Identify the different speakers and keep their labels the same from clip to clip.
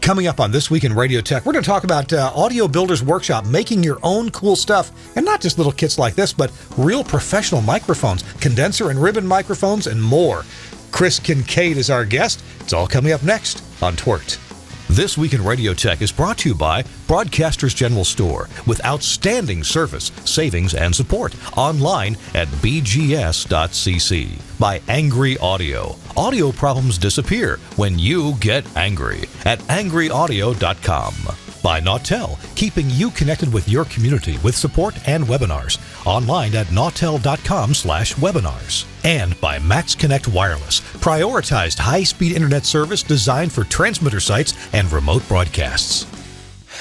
Speaker 1: Coming up on This Week in Radio Tech, we're going to talk about Audio Builders Workshop, making your own cool stuff, and not just little kits like this, but real professional microphones, condenser and ribbon microphones, and more. Chris Kincaid is our guest. It's all coming up next on TWiRT. This Week in Radio Tech is brought to you by Broadcasters General Store, with outstanding service, savings, and support. Online at bgs.cc. By Angry Audio. Audio problems disappear when you get angry at angryaudio.com. By Nautel, keeping you connected with your community with support and webinars. Online at nautel.com/webinars. And by Max Connect Wireless, prioritized high-speed internet service designed for transmitter sites and remote broadcasts.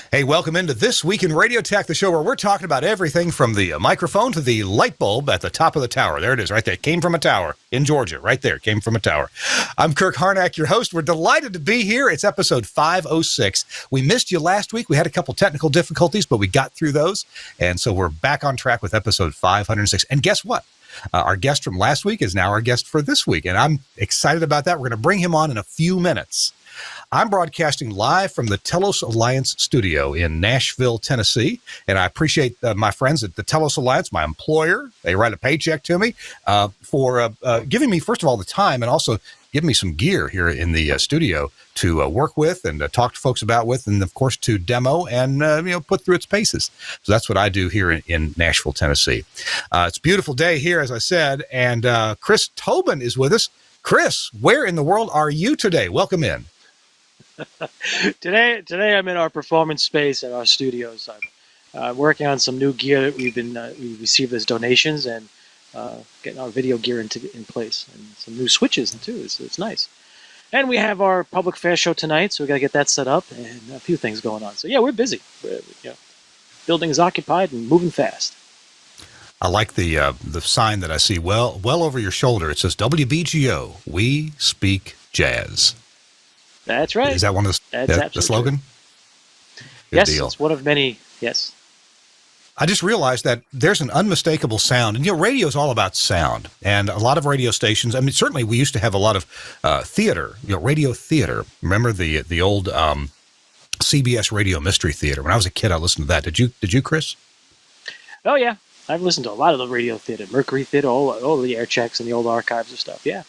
Speaker 1: Hey, welcome into This Week in Radio Tech, the show where we're talking about everything from the microphone to the light bulb at the top of the tower. There it is, right there. It came from a tower in Georgia, right there. Came from a tower. I'm Kirk Harnack, your host. We're delighted to be here. It's episode 506. We missed you last week. We had a couple technical difficulties, but we got through those. And so we're back on track with episode 506. And guess what? Our guest from last week is now our guest for this week. And I'm excited about that. We're going to bring him on in a few minutes. I'm broadcasting live from the Telos Alliance studio in Nashville, Tennessee, and I appreciate my friends at the Telos Alliance, my employer. They write a paycheck to me for giving me, first of all, the time and also giving me some gear here in the studio to work with and talk to folks about with, and of course to demo and put through its paces. So that's what I do here in Nashville, Tennessee. It's a beautiful day here, as I said, and Chris Tobin is with us. Chris, where in the world are you today? Welcome in.
Speaker 2: Today I'm in our performance space at our studios. I'm working on some new gear that we received as donations, and getting our video gear in place, and some new switches too. It's nice. And we have our public fair show tonight, so we got to get that set up and a few things going on. So yeah, we're busy. Building is occupied and moving fast.
Speaker 1: I like the sign that I see well over your shoulder. It says WBGO. We speak jazz.
Speaker 2: That's right.
Speaker 1: Is that one of the slogan? Good
Speaker 2: yes,
Speaker 1: deal.
Speaker 2: It's one of many. Yes.
Speaker 1: I just realized that there's an unmistakable sound, and radio is all about sound. And a lot of radio stations. I mean, certainly we used to have a lot of theater, radio theater. Remember the old CBS Radio Mystery Theater? When I was a kid, I listened to that. Did you, Chris?
Speaker 2: Oh yeah, I've listened to a lot of the radio theater, Mercury Theater, all the air checks and the old archives of stuff. Yeah.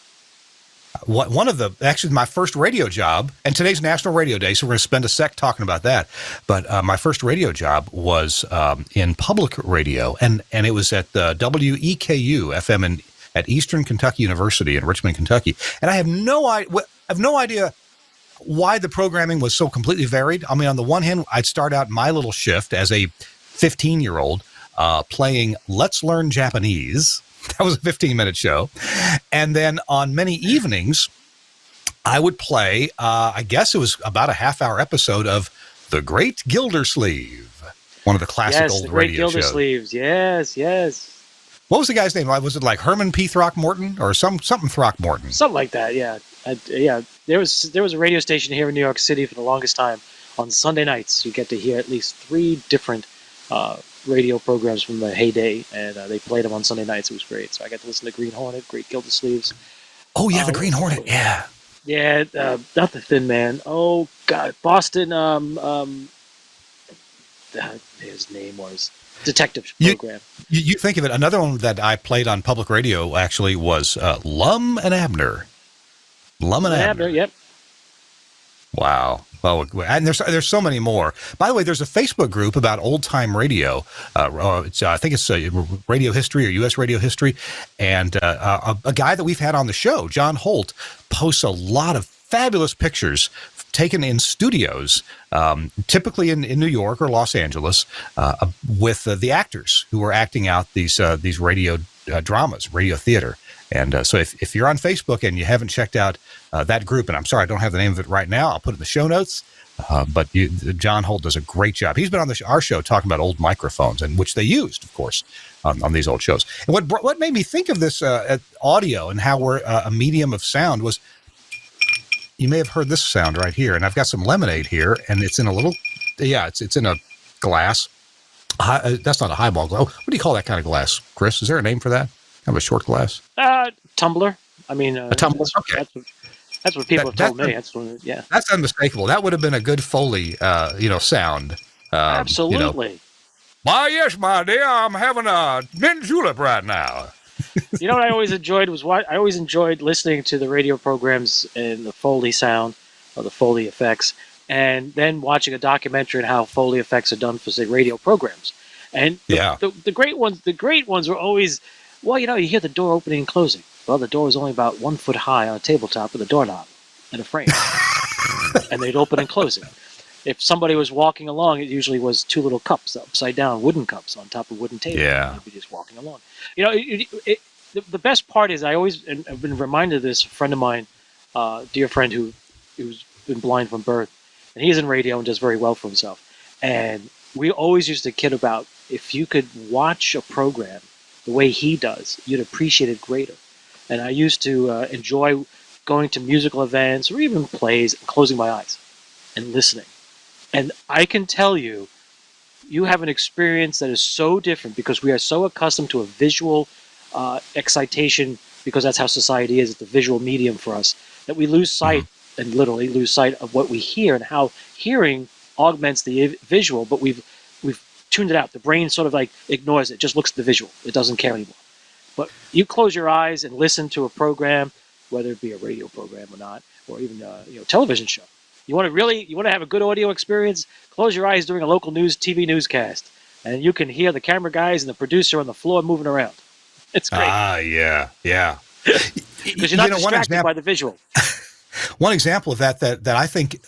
Speaker 2: Actually, my first radio job, and today's National Radio Day, so we're going to spend a sec talking about that. But my first radio job was in public radio, and it was at the WEKU FM at Eastern Kentucky University in Richmond, Kentucky. And I have no idea why the programming was so completely varied. I mean, on the one hand, I'd start out my little shift as a 15-year-old playing Let's Learn Japanese. That was a 15-minute show. And then on many evenings, I would play, I guess it was about a half-hour episode of The Great Gildersleeve, one of the classic old radio shows. Yes, The Great Gildersleeves, yes.
Speaker 1: What was the guy's name? Was it like Herman P. Throckmorton or something Throckmorton?
Speaker 2: Something like that, yeah. There was a radio station here in New York City for the longest time. On Sunday nights, you get to hear at least 3 different radio programs from the heyday, and they played them on Sunday nights. It was great. So I got to listen to Green Hornet, Great Gildersleeves.
Speaker 1: Oh yeah, the Green Hornet, yeah.
Speaker 2: Yeah, not the Thin Man. Oh God, Boston. His name was Detective Program.
Speaker 1: You think of it. Another one that I played on public radio actually was Lum and Abner. Lum and Abner.
Speaker 2: Yep.
Speaker 1: Wow. Well, and there's so many more. By the way, there's a Facebook group about old-time radio. I think it's radio history or U.S. radio history. And a guy that we've had on the show, John Holt, posts a lot of fabulous pictures taken in studios, typically in New York or Los Angeles, with the actors who are acting out these radio dramas, radio theater. And so if you're on Facebook and you haven't checked out that group, and I'm sorry, I don't have the name of it right now, I'll put it in the show notes. But John Holt does a great job. He's been on our show talking about old microphones, and which they used, of course, on these old shows. And what made me think of this audio and how we're a medium of sound was, you may have heard this sound right here, and I've got some lemonade here, and it's in a little, it's in a glass. That's not a highball glass. Oh, what do you call that kind of glass, Chris? Is there a name for that? Kind of a short glass?
Speaker 2: Tumbler. I mean,
Speaker 1: a tumbler. Okay.
Speaker 3: That's what people have told me. Yeah.
Speaker 2: That's unmistakable. That would have been a good Foley, sound.
Speaker 3: Absolutely.
Speaker 2: Why, yes, my dear, I'm having a mint julep right now.
Speaker 3: You know what I always enjoyed was I always enjoyed listening to the radio programs and the Foley sound or the Foley effects, and then watching a documentary on how Foley effects are done for, say, radio programs. And the great ones were always, well, you hear the door opening and closing. Well, the door was only about 1 foot high on a tabletop with a doorknob and a frame, and they'd open and close it. If somebody was walking along, it usually was 2 little cups, upside down, wooden cups on top of a wooden table.
Speaker 2: Yeah.
Speaker 3: They'd be just walking along. The best part is and I've been reminded of this, a friend of mine, dear friend who's been blind from birth, and he's in radio and does very well for himself. And we always used to kid about, if you could watch a program the way he does, you'd appreciate it greater. And I used to enjoy going to musical events or even plays and closing my eyes and listening. And I can tell you, you have an experience that is so different because we are so accustomed to a visual excitation, because that's how society is. It's the visual medium for us, that we lose sight and literally lose sight of what we hear and how hearing augments the visual, but we've tuned it out. The brain sort of like ignores it, just looks at the visual. It doesn't care anymore. But you close your eyes and listen to a program, whether it be a radio program or not, or even a television show. You want to have a good audio experience? Close your eyes during a local TV newscast, and you can hear the camera guys and the producer on the floor moving around. It's great.
Speaker 2: Yeah.
Speaker 3: Because you're not distracted by the visual.
Speaker 2: One example of that I think,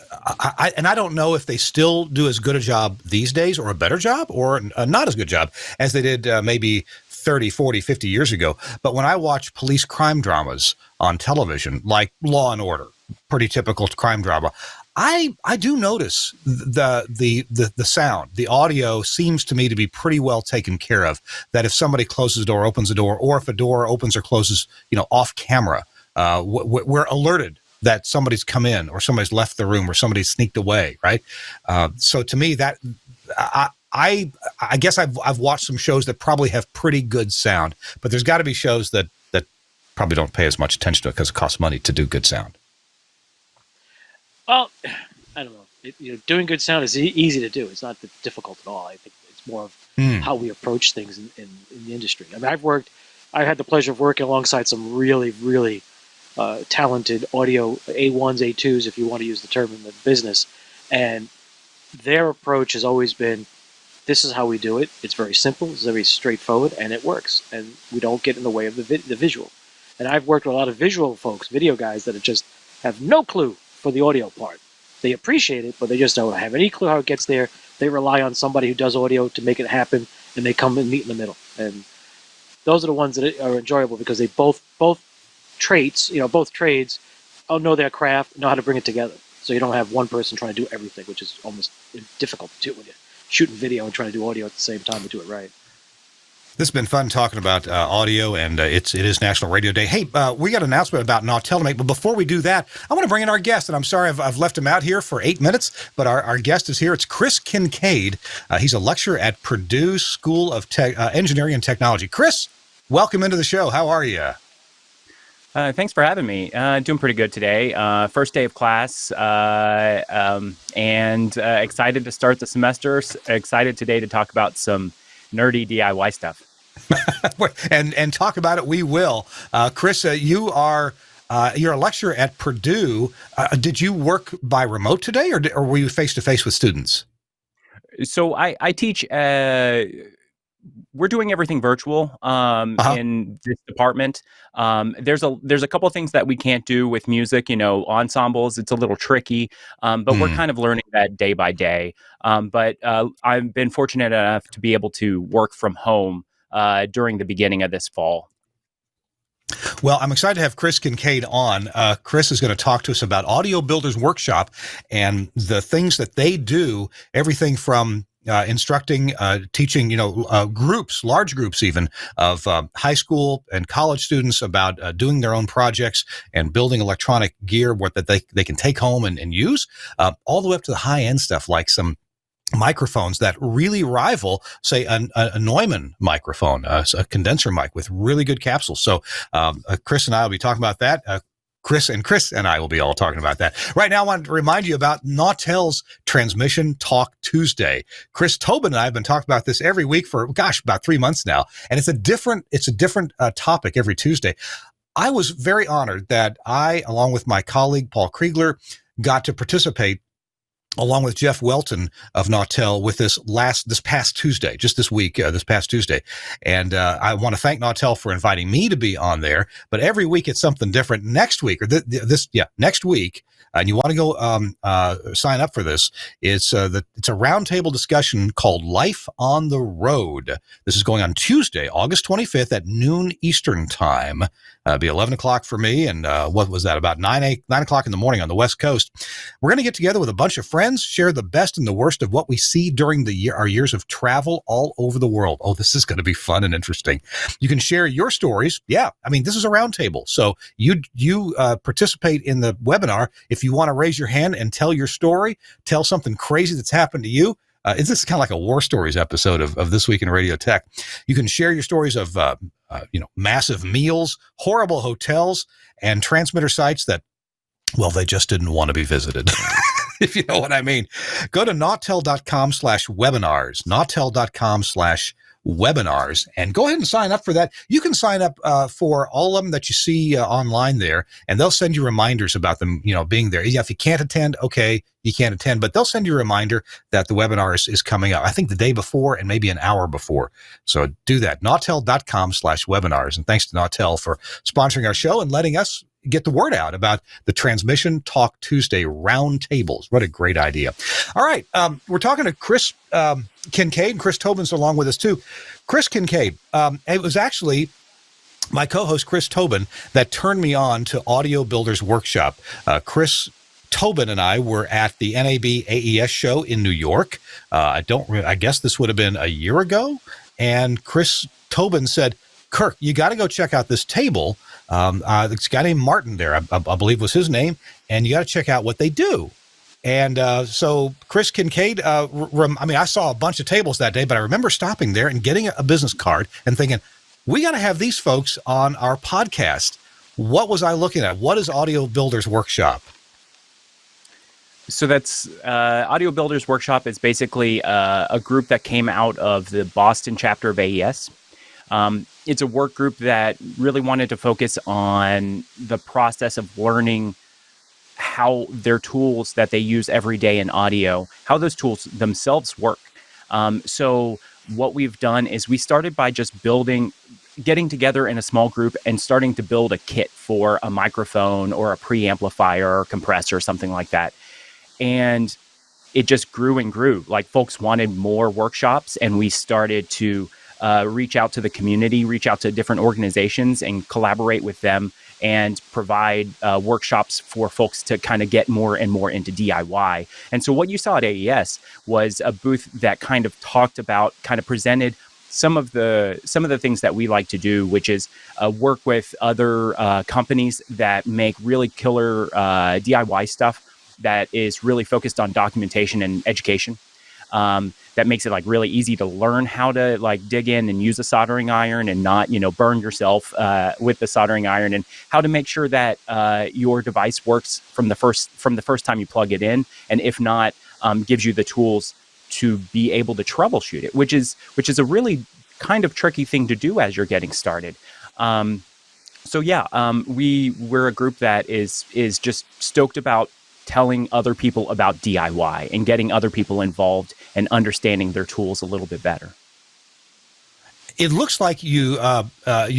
Speaker 2: and I don't know if they still do as good a job these days, or a better job, or not as good job as they did maybe 30, 40, 50 years ago. But when I watch police crime dramas on television, like Law and Order, pretty typical crime drama, I do notice the sound, the audio seems to me to be pretty well taken care of. That if somebody closes the door, opens the door, or if a door opens or closes, off camera, we're alerted that somebody's come in, or somebody's left the room, or somebody's sneaked away, right? So to me, that I guess I've watched some shows that probably have pretty good sound, but there's got to be shows that probably don't pay as much attention to it because it costs money to do good sound.
Speaker 3: Well, I don't know. Doing good sound is easy to do. It's not difficult at all. I think it's more of how we approach things in the industry. I mean, I've had the pleasure of working alongside some really, really talented audio A1s, A2s, if you want to use the term in the business. And their approach has always been, this is how we do it. It's very simple. It's very straightforward, and it works. And we don't get in the way of the visual. And I've worked with a lot of visual folks, video guys, that just have no clue for the audio part. They appreciate it, but they just don't have any clue how it gets there. They rely on somebody who does audio to make it happen, and they come and meet in the middle. And those are the ones that are enjoyable because they both trades know their craft, know how to bring it together. So you don't have one person trying to do everything, which is almost difficult to do when you're shooting video and trying to do audio at the same time to do it right.
Speaker 2: This has been fun talking about audio, and it is National Radio Day. Hey, we got an announcement about Nautilumate, but before we do that, I want to bring in our guest, and I'm sorry I've left him out here for 8 minutes, but our guest is here. It's Chris Kincaid. He's a lecturer at Purdue School of Engineering and Technology. Chris, welcome into the show. How are you?
Speaker 4: Thanks for having me. Doing pretty good today. First day of class, and excited to start the semester. Excited today to talk about some nerdy DIY stuff.
Speaker 2: and talk about it we will. Chris, you're a lecturer at Purdue. Did you work by remote today, or were you face-to-face with students?
Speaker 4: So I teach... we're doing everything virtual in this department. There's a couple of things that we can't do with music, ensembles. It's a little tricky, but we're kind of learning that day by day. But I've been fortunate enough to be able to work from home during the beginning of this fall.
Speaker 2: Well, I'm excited to have Chris Kincaid on. Chris is going to talk to us about Audio Builders Workshop and the things that they do, everything from instructing, teaching, groups, large groups even, of high school and college students about doing their own projects and building electronic gear that they can take home and use, all the way up to the high-end stuff like some microphones that really rival, say, a Neumann microphone, a condenser mic with really good capsules. So Chris and I will be talking about that. Chris and I will be all talking about that. Right now, I want to remind you about Nautel's Transmission Talk Tuesday. Chris Tobin and I have been talking about this every week for, about 3 months now. And it's a different topic every Tuesday. I was very honored that I, along with my colleague, Paul Kriegler, got to participate along with Jeff Welton of Nautel with this past Tuesday, just this week, this past Tuesday. And I want to thank Nautel for inviting me to be on there. But every week it's something different. Next week, next week, and you want to go sign up for this. It's a roundtable discussion called Life on the Road. This is going on Tuesday, August 25th at noon Eastern time. It'll be 11 o'clock for me, and what was that, about 9 o'clock in the morning on the West Coast. We're going to get together with a bunch of friends, share the best and the worst of what we see during our years of travel all over the world. Oh, this is going to be fun and interesting. You can share your stories. Yeah, I mean, this is a roundtable, so you participate in the webinar. If you want to raise your hand and tell your story, tell something crazy that's happened to you. This is kind of like a War Stories episode of This Week in Radio Tech. You can share your stories of massive meals, horrible hotels, and transmitter sites that, well, they just didn't want to be visited. If you know what I mean. Go to nautel.com/webinars, nautel.com/webinars, and go ahead and sign up for that. You can sign up for all of them that you see online there, and they'll send you reminders about them, being there. Yeah, if you can't attend, okay, you can't attend, but they'll send you a reminder that the webinar is coming up, I think the day before and maybe an hour before. So do that, nautel.com/webinars. And thanks to Nautel for sponsoring our show and letting us get the word out about the Transmission Talk Tuesday roundtables. What a great idea. All right. We're talking to Chris Kincaid, and Chris Tobin's along with us too. Chris Kincaid, it was actually my co-host Chris Tobin that turned me on to Audio Builders Workshop. Chris Tobin and I were at the NAB AES show in New York. I guess this would have been a year ago. And Chris Tobin said, Kirk, you got to go check out this table. This guy named Martin there, I believe was his name, and you got to check out what they do. And so Chris Kincaid, I saw a bunch of tables that day, but I remember stopping there and getting a business card and thinking, we got to have these folks on our podcast. What was I looking at? What is Audio Builders Workshop?
Speaker 4: So that's Audio Builders Workshop is basically a group that came out of the Boston chapter of AES. It's a work group that really wanted to focus on the process of learning how their tools that they use every day in audio, how those tools themselves work. So what we've done is we started by just getting together in a small group and starting to build a kit for a microphone or a preamplifier or compressor or something like that. And it just grew and grew. Like, folks wanted more workshops, and we started to reach out to the community, reach out to different organizations and collaborate with them and provide workshops for folks to kind of get more and more into DIY. And so what you saw at AES was a booth that kind of presented some of the things that we like to do, which is work with other companies that make really killer DIY stuff that is really focused on documentation and education. That makes it really easy to learn how to dig in and use a soldering iron and not, burn yourself with the soldering iron, and how to make sure that your device works from the first time you plug it in, and if not, gives you the tools to be able to troubleshoot it, which is a really kind of tricky thing to do as you're getting started. We're a group that is just stoked about telling other people about DIY and getting other people involved and understanding their tools a little bit better.
Speaker 2: It looks like you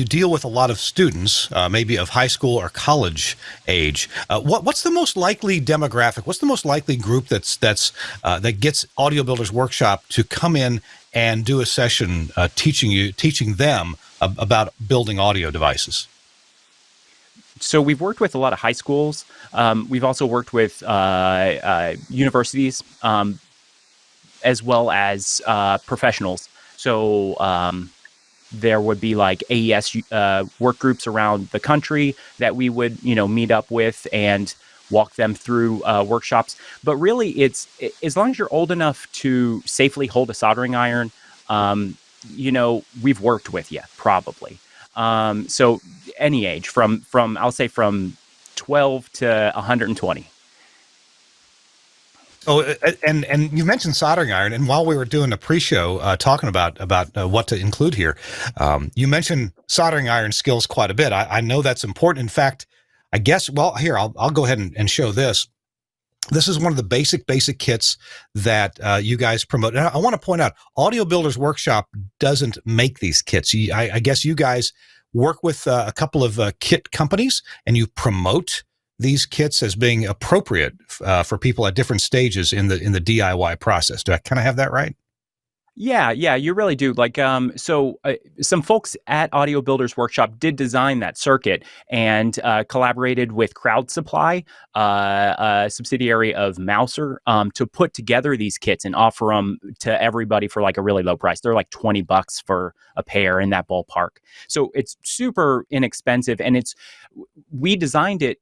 Speaker 2: deal with a lot of students, maybe of high school or college age. What's the most likely demographic? What's the most likely group that gets Audio Builders Workshop to come in and do a session teaching them about building audio devices?
Speaker 4: So we've worked with a lot of high schools. We've also worked with universities, as well as professionals. So there would be AES work groups around the country that we would, meet up with and walk them through workshops. But really, it's as long as you're old enough to safely hold a soldering iron, we've worked with you probably. So any age from I'll say from 12 to 120.
Speaker 2: Oh, and you mentioned soldering iron, and while we were doing the pre-show talking about what to include here, you mentioned soldering iron skills quite a bit. I know that's important. In fact, I guess, well, here, I'll go ahead and show this. This is one of the basic kits that you guys promote. And I want to point out, Audio Builders Workshop doesn't make these kits. I guess you guys work with a couple of kit companies, and you promote these kits as being appropriate for people at different stages in the DIY process. Do I kind of have that right?
Speaker 4: Yeah, you really do. Like, some folks at Audio Builders Workshop did design that circuit and collaborated with CrowdSupply, a subsidiary of Mouser, to put together these kits and offer them to everybody for like a really low price. They're like $20 for a pair, in that ballpark. So it's super inexpensive, and we designed it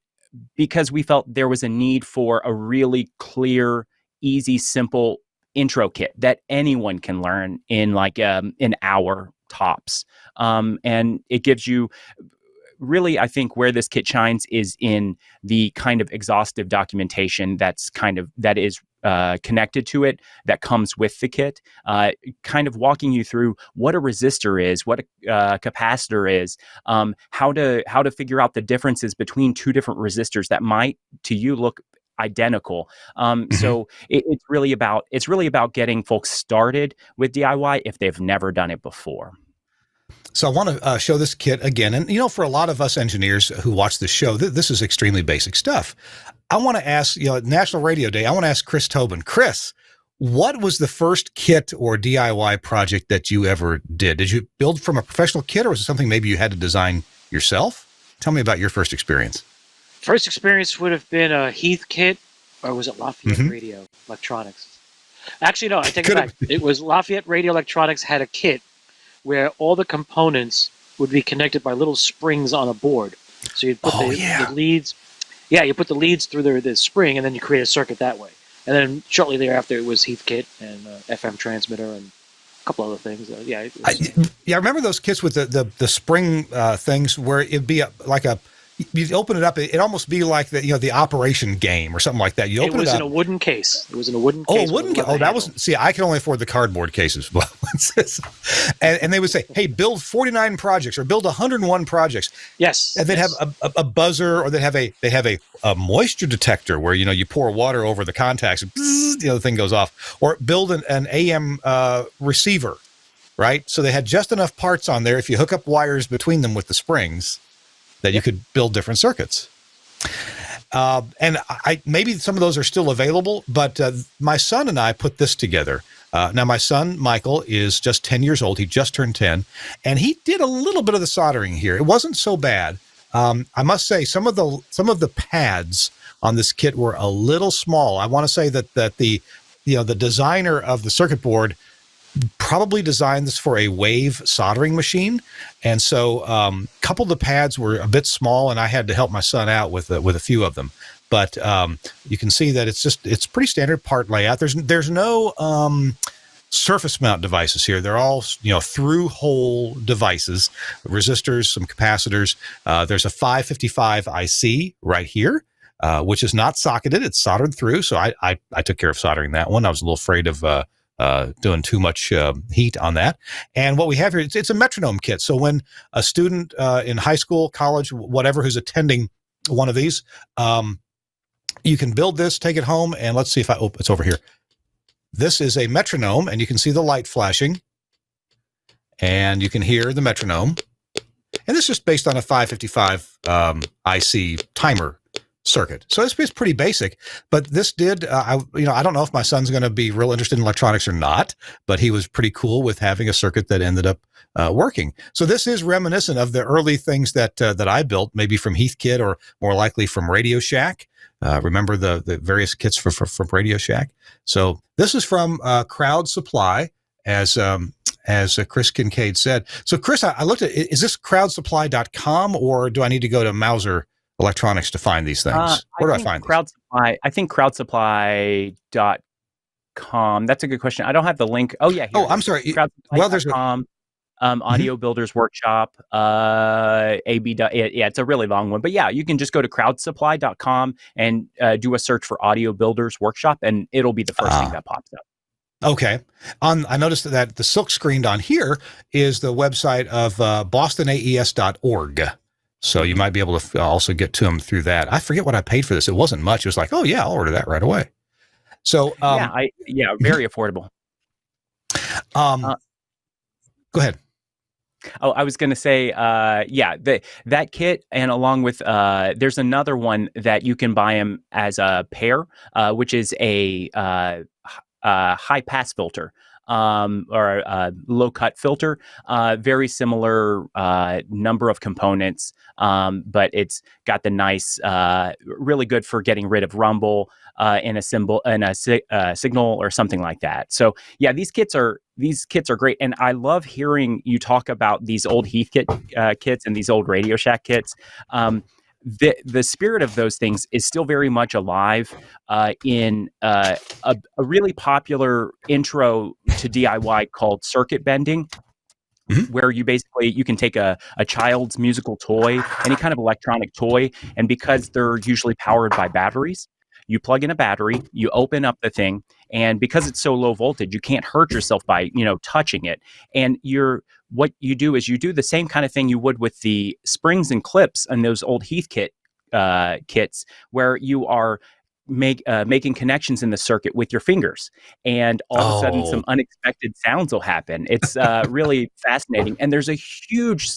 Speaker 4: because we felt there was a need for a really clear, easy, simple intro kit that anyone can learn in like an hour tops. And it gives you really, I think where this kit shines is in the kind of exhaustive documentation that is connected to it, that comes with the kit, kind of walking you through what a resistor is, what a capacitor is, how to figure out the differences between two different resistors that might to you look identical. So it's really about getting folks started with DIY if they've never done it before.
Speaker 2: So I want to show this kit again. And, for a lot of us engineers who watch this show, this is extremely basic stuff. I want to ask, National Radio Day, I want to ask Chris Tobin. Chris, what was the first kit or DIY project that you ever did? Did you build from a professional kit, or was it something maybe you had to design yourself? Tell me about your first experience.
Speaker 3: First experience would have been a Heath kit, or was it Lafayette Radio Electronics? Actually, no, I take it back. It was Lafayette Radio Electronics had a kit where all the components would be connected by little springs on a board. So you'd put the leads. Yeah, you put the leads through the spring, and then you create a circuit that way. And then shortly thereafter, it was Heath kit and FM transmitter and a couple other things.
Speaker 2: I remember those kits with the spring things where it'd be you'd open it up. It'd almost be like the Operation game or something like that. You open it up. It was
Speaker 3: in a wooden case. It was in a wooden case.
Speaker 2: Oh, wooden case. Oh, that was. See, I can only afford the cardboard cases. and they would say, "Hey, build 49 projects or build 101 projects."
Speaker 3: Yes.
Speaker 2: And they'd have a buzzer, or they'd have a moisture detector where you pour water over the contacts, and the thing goes off. Or build an AM receiver, right? So they had just enough parts on there. If you hook up wires between them with the springs, that you could build different circuits. And maybe some of those are still available, but my son and I put this together. Now, my son, Michael, is just 10 years old. He just turned 10, and he did a little bit of the soldering here. It wasn't so bad. I must say some of the pads on this kit were a little small. I want to say that the designer of the circuit board probably designed this for a wave soldering machine. And so a couple of the pads were a bit small, and I had to help my son out with a few of them. But you can see that it's pretty standard part layout. There's no surface mount devices here. They're all through hole devices, resistors, some capacitors. There's a 555 IC right here, which is not socketed. It's soldered through. So I took care of soldering that one. I was a little afraid of doing too much heat on that. And what we have here, it's a metronome kit. So when a student in high school, college, whatever, who's attending one of these, you can build this, take it home, and let's see if it's over here. This is a metronome, and you can see the light flashing, and you can hear the metronome. And this is just based on a 555 IC timer circuit. So it's pretty basic, but this did, I don't know if my son's going to be real interested in electronics or not, but he was pretty cool with having a circuit that ended up working. So this is reminiscent of the early things that I built, maybe from Heathkit or more likely from Radio Shack. Remember the various kits from Radio Shack? So this is from CrowdSupply, as Chris Kincaid said. So Chris, I looked at, is this crowdsupply.com, or do I need to go to Mouser Electronics to find these things? Where do I find these?
Speaker 4: I think crowdsupply.com. That's a good question. I don't have the link. Oh, yeah.
Speaker 2: I'm sorry. Well, there's
Speaker 4: Audio Builders Workshop, ABW. Yeah, it's a really long one, but yeah, you can just go to crowdsupply.com and do a search for Audio Builders Workshop, and it'll be the first thing that pops up.
Speaker 2: Okay. I noticed that the silk screened on here is the website of bostonaes.org. So you might be able to also get to them through that. I forget what I paid for this. It wasn't much. It was like, oh yeah, I'll order that right away. So
Speaker 4: very affordable.
Speaker 2: Go ahead.
Speaker 4: Oh, I was going to say, that kit, and along with, there's another one that you can buy them as a pair, which is a high pass filter, or a low cut filter. Very similar number of components, but it's got the nice, really good for getting rid of rumble in a signal or something like that. So yeah, these kits are great, and I love hearing you talk about these old Heathkit kits and these old Radio Shack kits. The spirit of those things is still very much alive in a really popular intro to DIY called circuit bending, where you can take a child's musical toy, any kind of electronic toy, and because they're usually powered by batteries, you plug in a battery, you open up the thing, and because it's so low voltage, you can't hurt yourself by touching it. And what you do is you do the same kind of thing you would with the springs and clips on those old Heathkit kits, where you are making connections in the circuit with your fingers, and all of a sudden some unexpected sounds will happen. It's really fascinating, and there's a huge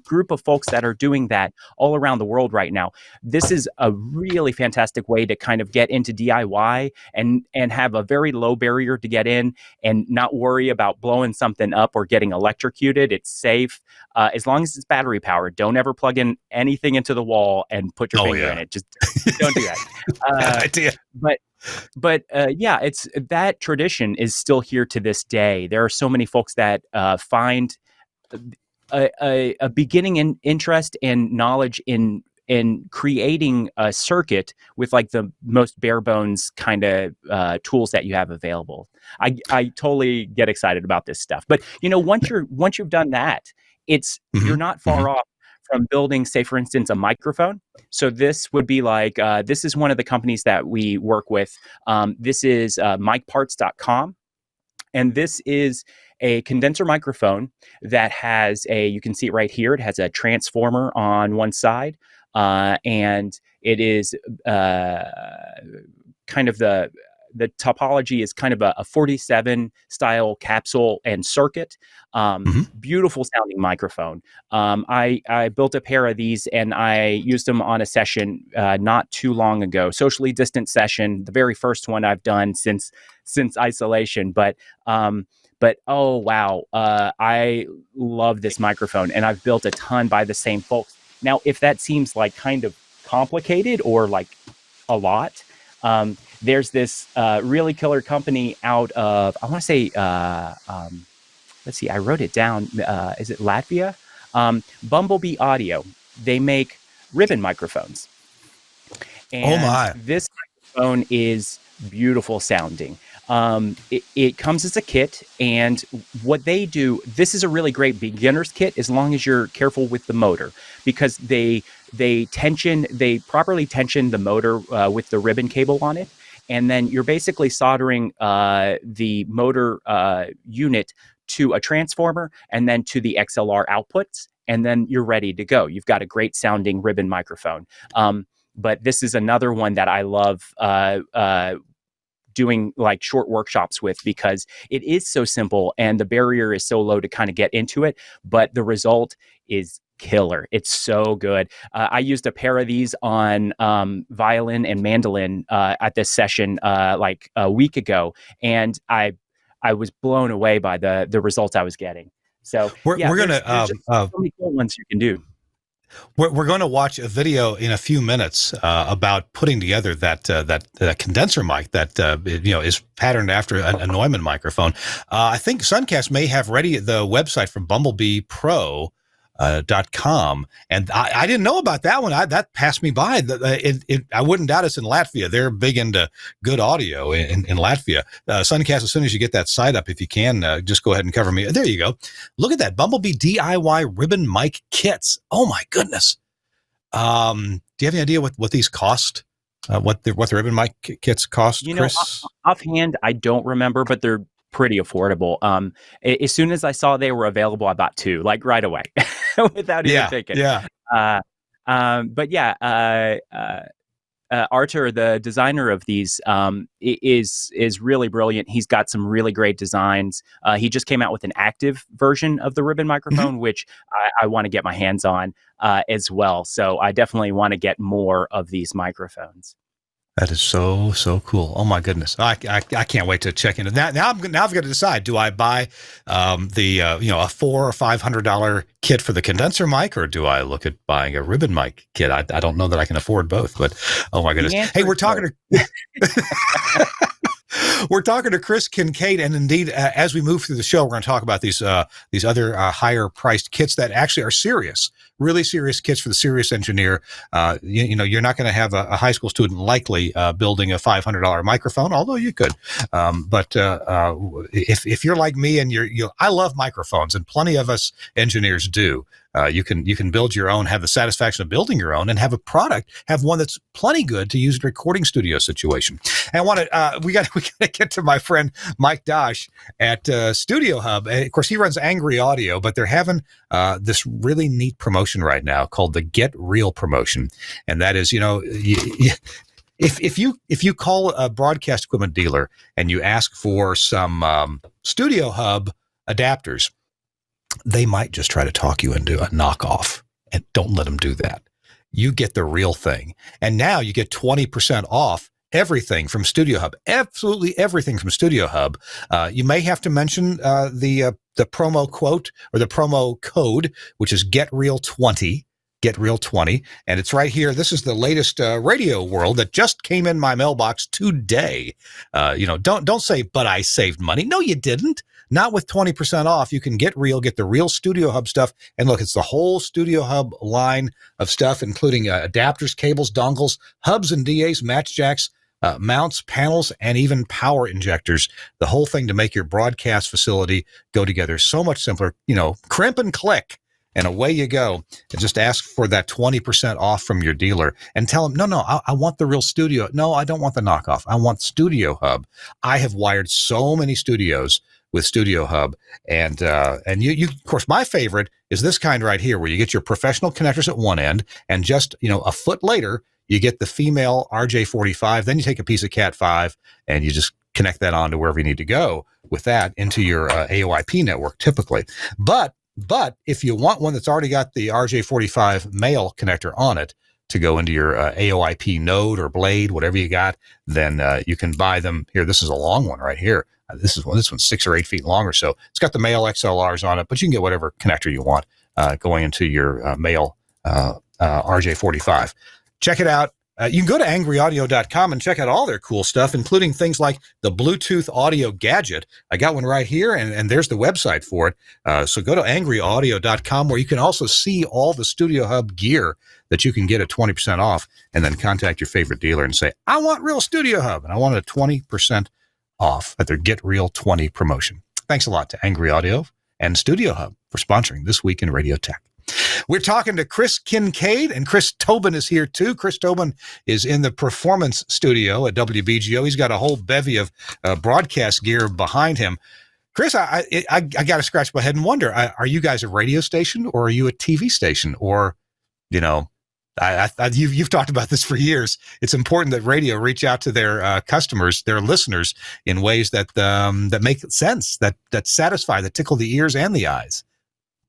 Speaker 4: group of folks that are doing that all around the world right now. This is a really fantastic way to kind of get into DIY and have a very low barrier to get in and not worry about blowing something up or getting electrocuted. It's safe as long as it's battery powered. Don't ever plug in anything into the wall and put your finger in it. Just don't do that.
Speaker 2: Idea.
Speaker 4: But it's that tradition is still here to this day. There are so many folks that find a beginning in interest and knowledge in creating a circuit with like the most bare bones kind of tools that you have available. I totally get excited about this stuff. But once you've done that, you're not far off from building, say, for instance, a microphone. So this would be like, this is one of the companies that we work with. This is micparts.com. And this is a condenser microphone that has you can see it right here. It has a transformer on one side. And it is kind of the topology is kind of a 47 style capsule and circuit. Beautiful sounding microphone. I built a pair of these and I used them on a session not too long ago, socially distant session, the very first one I've done since isolation. But oh wow, I love this microphone, and I've built a ton by the same folks. Now, if that seems like kind of complicated or like a lot, there's this really killer company out of, I want to say, let's see, I wrote it down. Is it Latvia? Bumblebee Audio. They make ribbon microphones. And this microphone is beautiful sounding. It comes as a kit, and what they do, this is a really great beginner's kit as long as you're careful with the motor, because they properly tension the motor with the ribbon cable on it, and then you're basically soldering the motor unit to a transformer and then to the XLR outputs, and then you're ready to go. You've got a great sounding ribbon microphone. But this is another one that I love doing like short workshops with, because it is so simple and the barrier is so low to kind of get into it, but the result is killer. It's so good. I used a pair of these on violin and mandolin at this session like a week ago, and I was blown away by the results I was getting. So
Speaker 2: we're gonna
Speaker 4: so many cool ones you can do.
Speaker 2: We're going to watch a video in a few minutes about putting together that condenser mic that is patterned after a Neumann microphone. I think Suncast may have ready the website for Bumblebee Pro. .com, and I didn't know about that one. That passed me by. I wouldn't doubt it's in Latvia. They're big into good audio in Latvia. Suncast, as soon as you get that site up, if you can, just go ahead and cover me. There you go. Look at that. Bumblebee DIY ribbon mic kits. Oh my goodness. Do you have any idea what these cost? What the ribbon mic kits cost, Chris?
Speaker 4: Offhand, I don't remember, but they're pretty affordable. As soon as I saw they were available, I bought two, like right away, without even thinking.
Speaker 2: Yeah.
Speaker 4: But yeah, Artur, the designer of these, is really brilliant. He's got some really great designs. He just came out with an active version of the ribbon microphone, which I want to get my hands on as well. So I definitely want to get more of these microphones.
Speaker 2: That is so cool. Oh my goodness. I can't wait to check into that. Now I've got to decide, do I buy a $400 or $500 kit for the condenser mic, or do I look at buying a ribbon mic kit? I don't know that I can afford both, but oh my goodness. Hey, we're talking to we're talking to Chris Kincaid, and indeed, as we move through the show, we're going to talk about these other higher priced kits that actually are serious, really serious kits for the serious engineer. You're not going to have a high school student likely building a $500 microphone, although you could. But if you're like me and I love microphones, and plenty of us engineers do. You can build your own, have the satisfaction of building your own, and have a product, have one that's plenty good to use in a recording studio situation. And we got to get to my friend Mike Dosh at Studio Hub. And of course, he runs Angry Audio, but they're having this really neat promotion right now called the Get Real promotion, and that is, if you call a broadcast equipment dealer and you ask for some Studio Hub adapters, they might just try to talk you into a knockoff, and don't let them do that. You get the real thing. And now you get 20% off everything from Studio Hub, absolutely everything from Studio Hub. You may have to mention the promo quote or the promo code, which is GetReal20. GetReal20, and it's right here. This is the latest Radio World that just came in my mailbox today. Don't say, but I saved money. No, you didn't. Not with 20% off. You can get the real Studio Hub stuff. And look, it's the whole Studio Hub line of stuff, including adapters, cables, dongles, hubs and DAs, match jacks, mounts, panels, and even power injectors. The whole thing to make your broadcast facility go together so much simpler. Crimp and click, and away you go. And just ask for that 20% off from your dealer and tell them, no, I want the real studio. No, I don't want the knockoff. I want Studio Hub. I have wired so many studios with Studio Hub, and you of course, my favorite is this kind right here, where you get your professional connectors at one end, and just a foot later you get the female RJ45. Then you take a piece of Cat 5 and you just connect that on to wherever you need to go with that into your AOIP network typically. But if you want one that's already got the RJ45 male connector on it to go into your AOIP node or blade, whatever you got, then you can buy them here. This is a long one right here. This one's 6 or 8 feet long or so. It's got the male XLRs on it, but you can get whatever connector you want going into your male RJ45. Check it out. You can go to angryaudio.com and check out all their cool stuff, including things like the Bluetooth audio gadget. I got one right here, and there's the website for it. So go to angryaudio.com, where you can also see all the Studio Hub gear that you can get at 20% off, and then contact your favorite dealer and say, I want real Studio Hub, and I want a 20% off at their Get Real 20 promotion. Thanks a lot to Angry Audio and Studio Hub for sponsoring This Week in Radio Tech. We're talking to Chris Kincaid, and Chris Tobin is here too. Chris Tobin is in the performance studio at WBGO. He's got a whole bevy of broadcast gear behind him. Chris, I got to scratch my head and wonder, are you guys a radio station, or are you a TV station? Or, you've talked about this for years. It's important that radio reach out to their customers, their listeners, in ways that make sense, that satisfy, that tickle the ears and the eyes.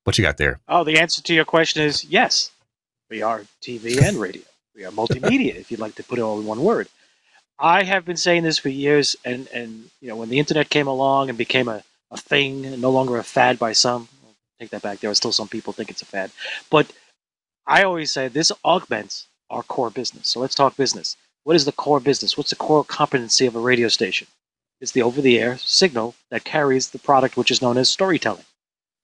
Speaker 2: What you got there?
Speaker 3: Oh, the answer to your question is yes. We are TV and radio. We are multimedia, if you'd like to put it all in one word. I have been saying this for years, and when the internet came along and became a thing, no longer a fad by some, I'll take that back. There are still some people think it's a fad. But I always say this augments our core business. So let's talk business. What is the core business? What's the core competency of a radio station? It's the over-the-air signal that carries the product, which is known as storytelling.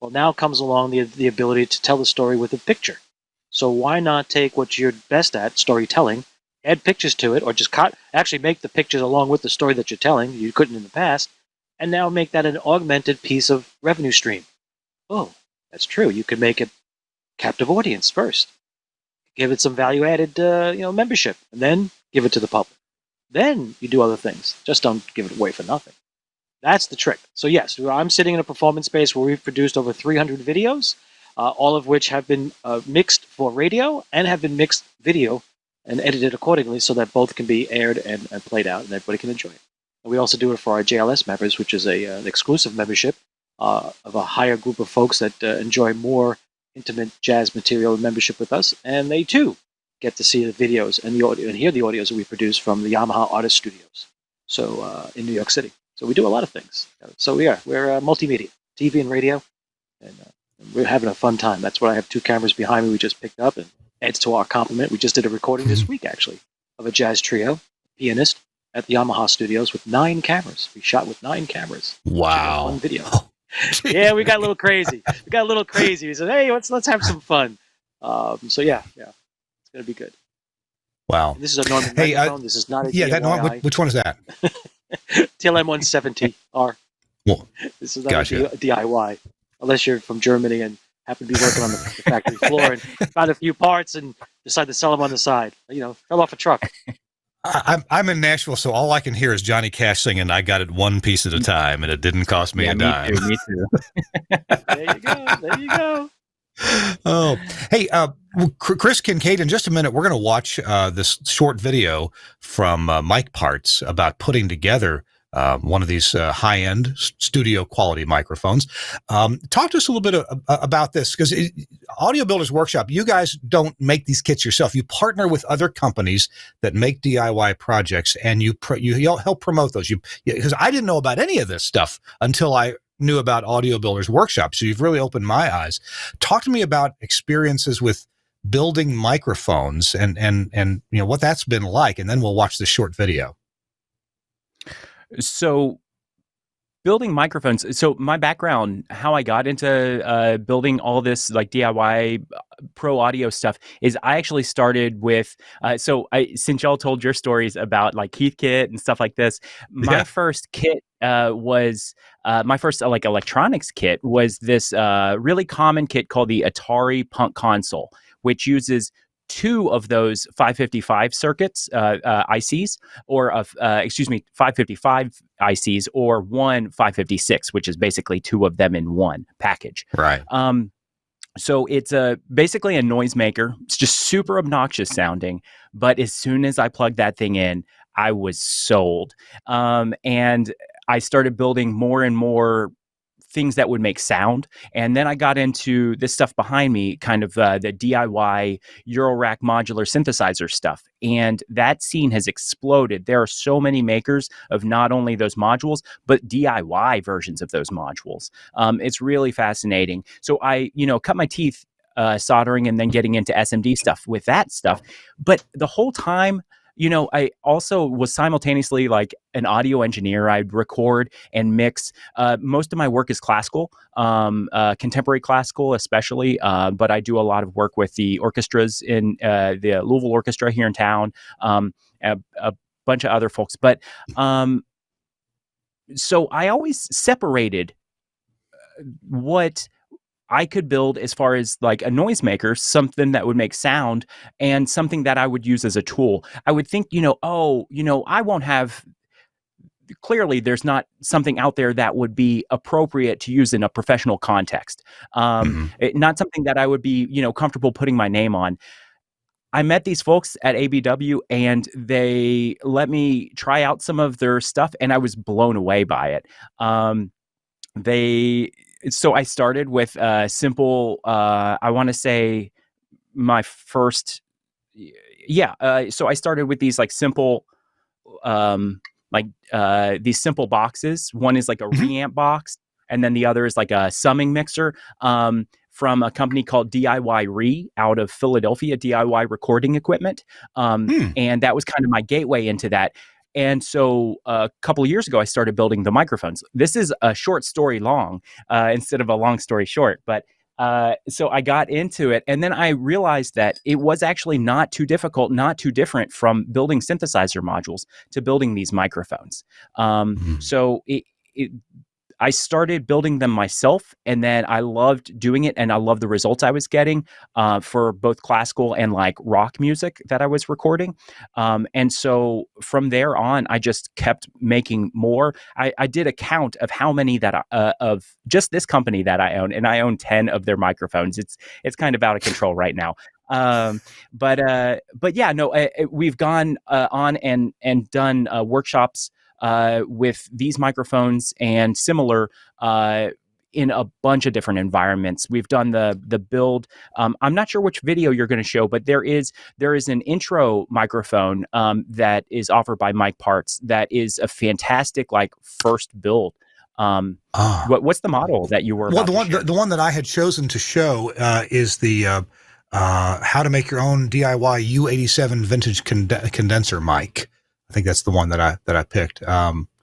Speaker 3: Well, now comes along the ability to tell the story with a picture. So why not take what you're best at, storytelling, add pictures to it, or just actually make the pictures along with the story that you're telling, you couldn't in the past, and now make that an augmented piece of revenue stream. Oh, that's true. You could make it captive audience first. Give it some value-added membership, and then give it to the public. Then you do other things. Just don't give it away for nothing. That's the trick. So yes, I'm sitting in a performance space where we've produced over 300 videos, all of which have been mixed for radio and have been mixed video and edited accordingly so that both can be aired and played out and everybody can enjoy it. And we also do it for our JLS members, which is an exclusive membership of a higher group of folks that enjoy more intimate jazz material membership with us, and they too get to see the videos and the audio and hear the audios that we produce from the Yamaha Artist Studios, so in New York City. So we do a lot of things. So we're multimedia, TV and radio, and we're having a fun time. That's why I have 2 cameras behind me we just picked up, and adds to our complement. We just did a recording this week, actually, of a jazz trio, pianist, at the Yamaha Studios with 9 cameras. We shot with 9 cameras.
Speaker 2: Wow.
Speaker 3: One video. Yeah, we got a little crazy. We said, hey, let's have some fun. So yeah, it's gonna be good.
Speaker 2: Wow.
Speaker 3: And this is a Norman microphone. This is not a DIY.
Speaker 2: Which one is that?
Speaker 3: TLM 170R.
Speaker 2: Well,
Speaker 3: this is not a DIY, unless you're from Germany and happen to be working on the factory floor and found a few parts and decide to sell them on the side. Fell off a truck.
Speaker 2: I'm in Nashville, so all I can hear is Johnny Cash singing "I Got It One Piece at a Time," and it didn't cost me a dime.
Speaker 4: Me too.
Speaker 3: There you go.
Speaker 2: Oh, hey, Chris Kincaid, in just a minute, we're going to watch this short video from Mike Parts about putting together one of these high-end studio quality microphones. Talk to us a little bit about this, because Audio Builders Workshop, you guys don't make these kits yourself. You partner with other companies that make DIY projects, and you help promote those. Because I didn't know about any of this stuff until I knew about Audio Builders Workshop, so you've really opened my eyes. Talk to me about experiences with building microphones and what that's been like, and then we'll watch this short video.
Speaker 4: So building microphones. So my background, how I got into building all this like DIY pro audio stuff is I actually started with, since y'all told your stories about like Keith Kit and stuff like this, my first kit was my first like electronics kit was this really common kit called the Atari Punk Console, which uses 2 of those 555 circuits, ICs, or 555 ICs, or one 556, which is basically 2 of them in one package.
Speaker 2: Right.
Speaker 4: So it's basically a noisemaker. It's just super obnoxious sounding, but as soon as I plugged that thing in, I was sold. And I started building more and more things that would make sound. And then I got into this stuff behind me, kind of the DIY Eurorack modular synthesizer stuff. And that scene has exploded. There are so many makers of not only those modules, but DIY versions of those modules. It's really fascinating. So I, cut my teeth soldering and then getting into SMD stuff with that stuff. But the whole time, I also was simultaneously like an audio engineer. I'd record and mix. Most of my work is classical, contemporary classical especially, but I do a lot of work with the orchestras in the Louisville Orchestra here in town, a bunch of other folks. But so I always separated what I could build as far as like a noisemaker, something that would make sound, and something that I would use as a tool. I would think, I won't have, clearly there's not something out there that would be appropriate to use in a professional context. Not something that I would be, comfortable putting my name on. I met these folks at ABW and they let me try out some of their stuff and I was blown away by it. So I started with simple, I want to say my first, so I started with these like simple, these simple boxes. One is like a reamp box, and then the other is like a summing mixer from a company called DIYRE out of Philadelphia, DIY recording equipment. And that was kind of my gateway into that. And so a couple of years ago, I started building the microphones. This is a short story long instead of a long story short, but so I got into it, and then I realized that it was actually not too difficult, not too different from building synthesizer modules to building these microphones. So I started building them myself, and then I loved doing it, and I loved the results I was getting for both classical and like rock music that I was recording. And so from there on, I just kept making more. I did a count of how many that of just this company that I own, and I own 10 of their microphones. It's kind of out of control right now. But yeah, no, we've gone on and done workshops with these microphones and similar in a bunch of different environments. We've done the build. I'm not sure which video you're going to show, but there is an intro microphone that is offered by Mike Parts that is a fantastic like first build. What's the model that you were?
Speaker 2: Well, the one that I had chosen to show is the how to make your own DIY U87 vintage condenser mic. I think that's the one that I picked,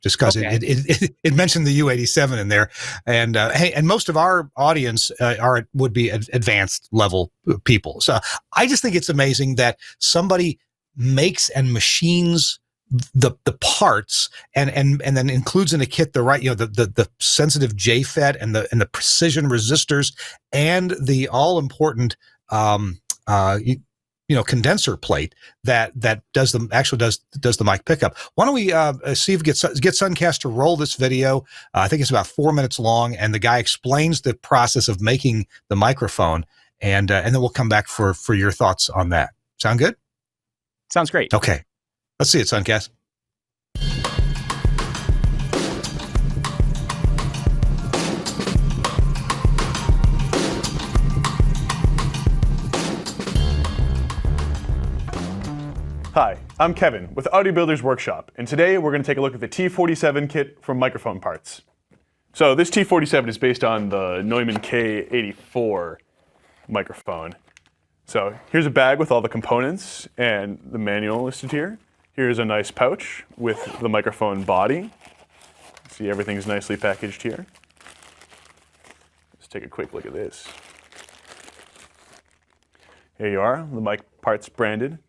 Speaker 2: just because it mentioned the U87 in there, and hey, and most of our audience would be advanced level people. So I just think it's amazing that somebody makes and machines the parts and then includes in a kit the right, the sensitive JFET and the precision resistors and the all important condenser plate that does the mic pickup. Why don't we see if we get Suncast to roll this video? I think it's about 4 minutes long, and the guy explains the process of making the microphone, and then we'll come back for your thoughts on that. Sound good?
Speaker 4: Sounds great.
Speaker 2: Okay, let's see it, Suncast.
Speaker 5: Hi, I'm Kevin with Audio Builders Workshop, and today we're going to take a look at the T47 kit from Microphone Parts. So this T47 is based on the Neumann K84 microphone. So here's a bag with all the components and the manual listed here. Here's a nice pouch with the microphone body. See, everything's nicely packaged here. Let's take a quick look at this. Here you are, the Mic Parts branded.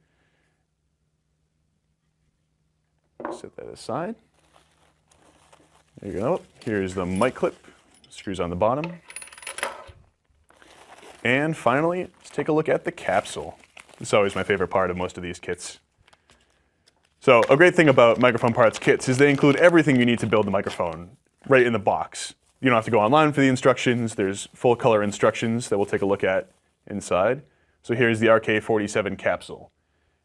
Speaker 5: Set that aside. There you go. Here's the mic clip, screws on the bottom. And finally, let's take a look at the capsule. This is always my favorite part of most of these kits. So a great thing about Microphone Parts kits is they include everything you need to build the microphone right in the box. You don't have to go online for the instructions. There's full color instructions that we'll take a look at inside. So here's the RK47 capsule.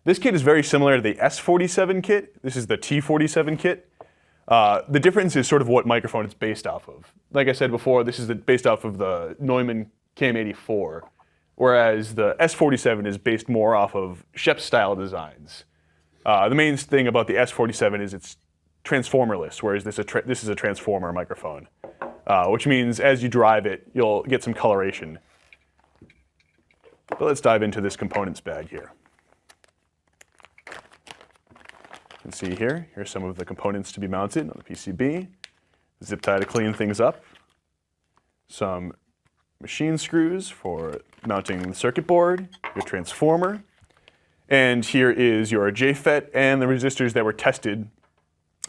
Speaker 5: This kit is very similar to the S47 kit. This is the T47 kit. The difference is sort of what microphone it's based off of. Like I said before, this is based off of the Neumann KM84, whereas the S47 is based more off of Shep-style designs. The main thing about the S47 is it's transformerless, whereas this is a transformer microphone, which means as you drive it, you'll get some coloration. But let's dive into this components bag here. You can see here's some of the components to be mounted on the PCB, zip tie to clean things up, some machine screws for mounting the circuit board, your transformer, and here is your JFET and the resistors that were tested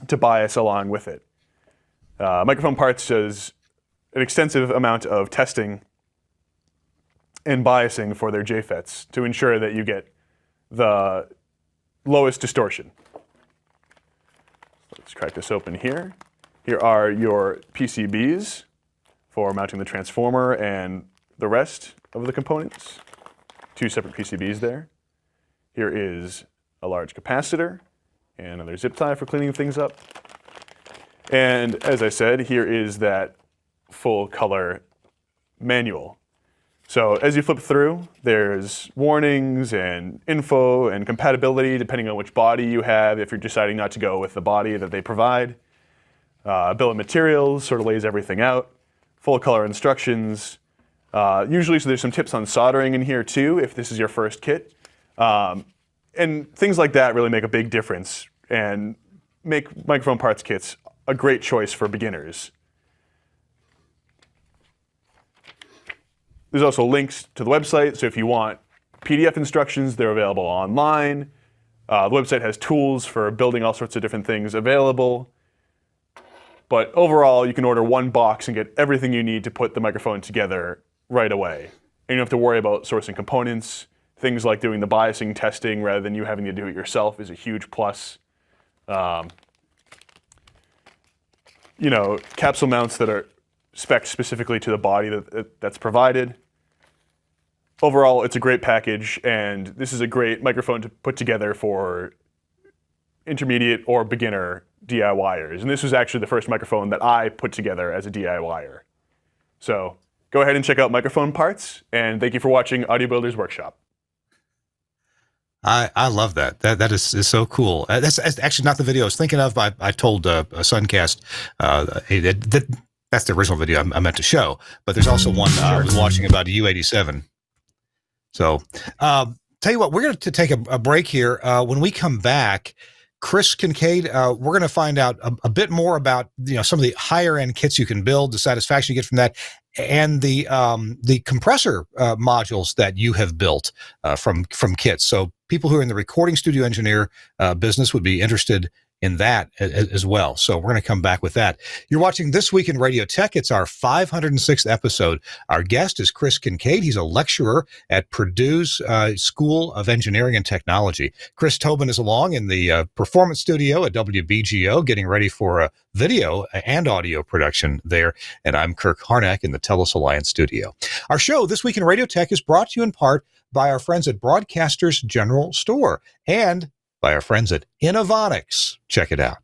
Speaker 5: to bias along with it. Microphone Parts does an extensive amount of testing and biasing for their JFETs to ensure that you get the lowest distortion. Let's crack this open here. Here are your PCBs for mounting the transformer and the rest of the components. 2 separate PCBs there. Here is a large capacitor and another zip tie for cleaning things up. And as I said, here is that full color manual. So as you flip through, there's warnings and info and compatibility depending on which body you have if you're deciding not to go with the body that they provide. Bill of materials sort of lays everything out. Full color instructions. Usually, so there's some tips on soldering in here too if this is your first kit. And things like that really make a big difference. And make microphone parts kits a great choice for beginners. There's also links to the website, so if you want PDF instructions, they're available online. The website has tools for building all sorts of different things available. But overall, you can order one box and get everything you need to put the microphone together right away. And you don't have to worry about sourcing components. Things like doing the biasing testing rather than you having to do it yourself is a huge plus. Capsule mounts that are spec'd specifically to the body that's provided. Overall, it's a great package, and this is a great microphone to put together for intermediate or beginner DIYers. And this was actually the first microphone that I put together as a DIYer. So go ahead and check out microphone parts, and thank you for watching Audio Builders Workshop.
Speaker 2: I love that. That is so cool. That's actually not the video I was thinking of. I told Suncast that's the original video I meant to show, but there's also one I was watching about a U87. So tell you what, we're going to take a break here. When we come back, Chris Kincaid, we're going to find out a bit more about some of the higher end kits you can build, the satisfaction you get from that, and the compressor modules that you have built from kits. So people who are in the recording studio engineer business would be interested in that as well. So we're going to come back with that. You're watching This Week in Radio Tech. It's our 506th episode. Our guest is Chris Kincaid. He's a lecturer at Purdue's School of Engineering and Technology. Chris Tobin is along in the performance studio at WBGO, getting ready for a video and audio production there. And I'm Kirk Harnack in the TELUS Alliance studio. Our show, This Week in Radio Tech, is brought to you in part by our friends at Broadcasters General Store and by our friends at Innovonics. Check it out.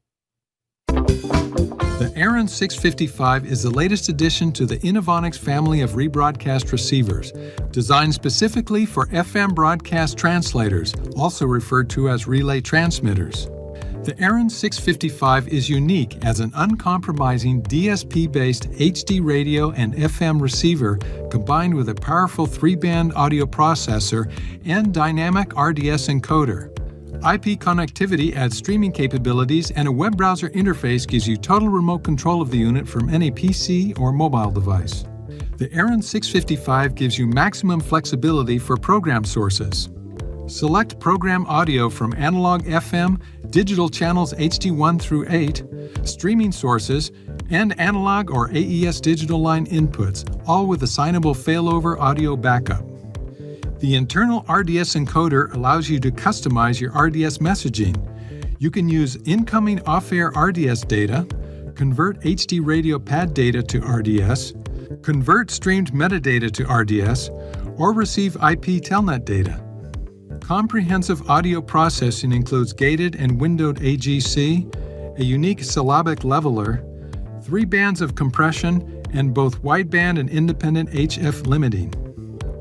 Speaker 6: The Aaron 655 is the latest addition to the Innovonics family of rebroadcast receivers, designed specifically for FM broadcast translators, also referred to as relay transmitters. The Aaron 655 is unique as an uncompromising DSP-based HD radio and FM receiver combined with a powerful 3-band audio processor and dynamic RDS encoder. IP connectivity adds streaming capabilities, and a web browser interface gives you total remote control of the unit from any PC or mobile device. The Aaron 655 gives you maximum flexibility for program sources. Select program audio from analog FM, digital channels HD1 through 8, streaming sources, and analog or AES digital line inputs, all with assignable failover audio backup. The internal RDS encoder allows you to customize your RDS messaging. You can use incoming off-air RDS data, convert HD radio pad data to RDS, convert streamed metadata to RDS, or receive IP telnet data. Comprehensive audio processing includes gated and windowed AGC, a unique syllabic leveler, 3 bands of compression, and both wideband and independent HF limiting.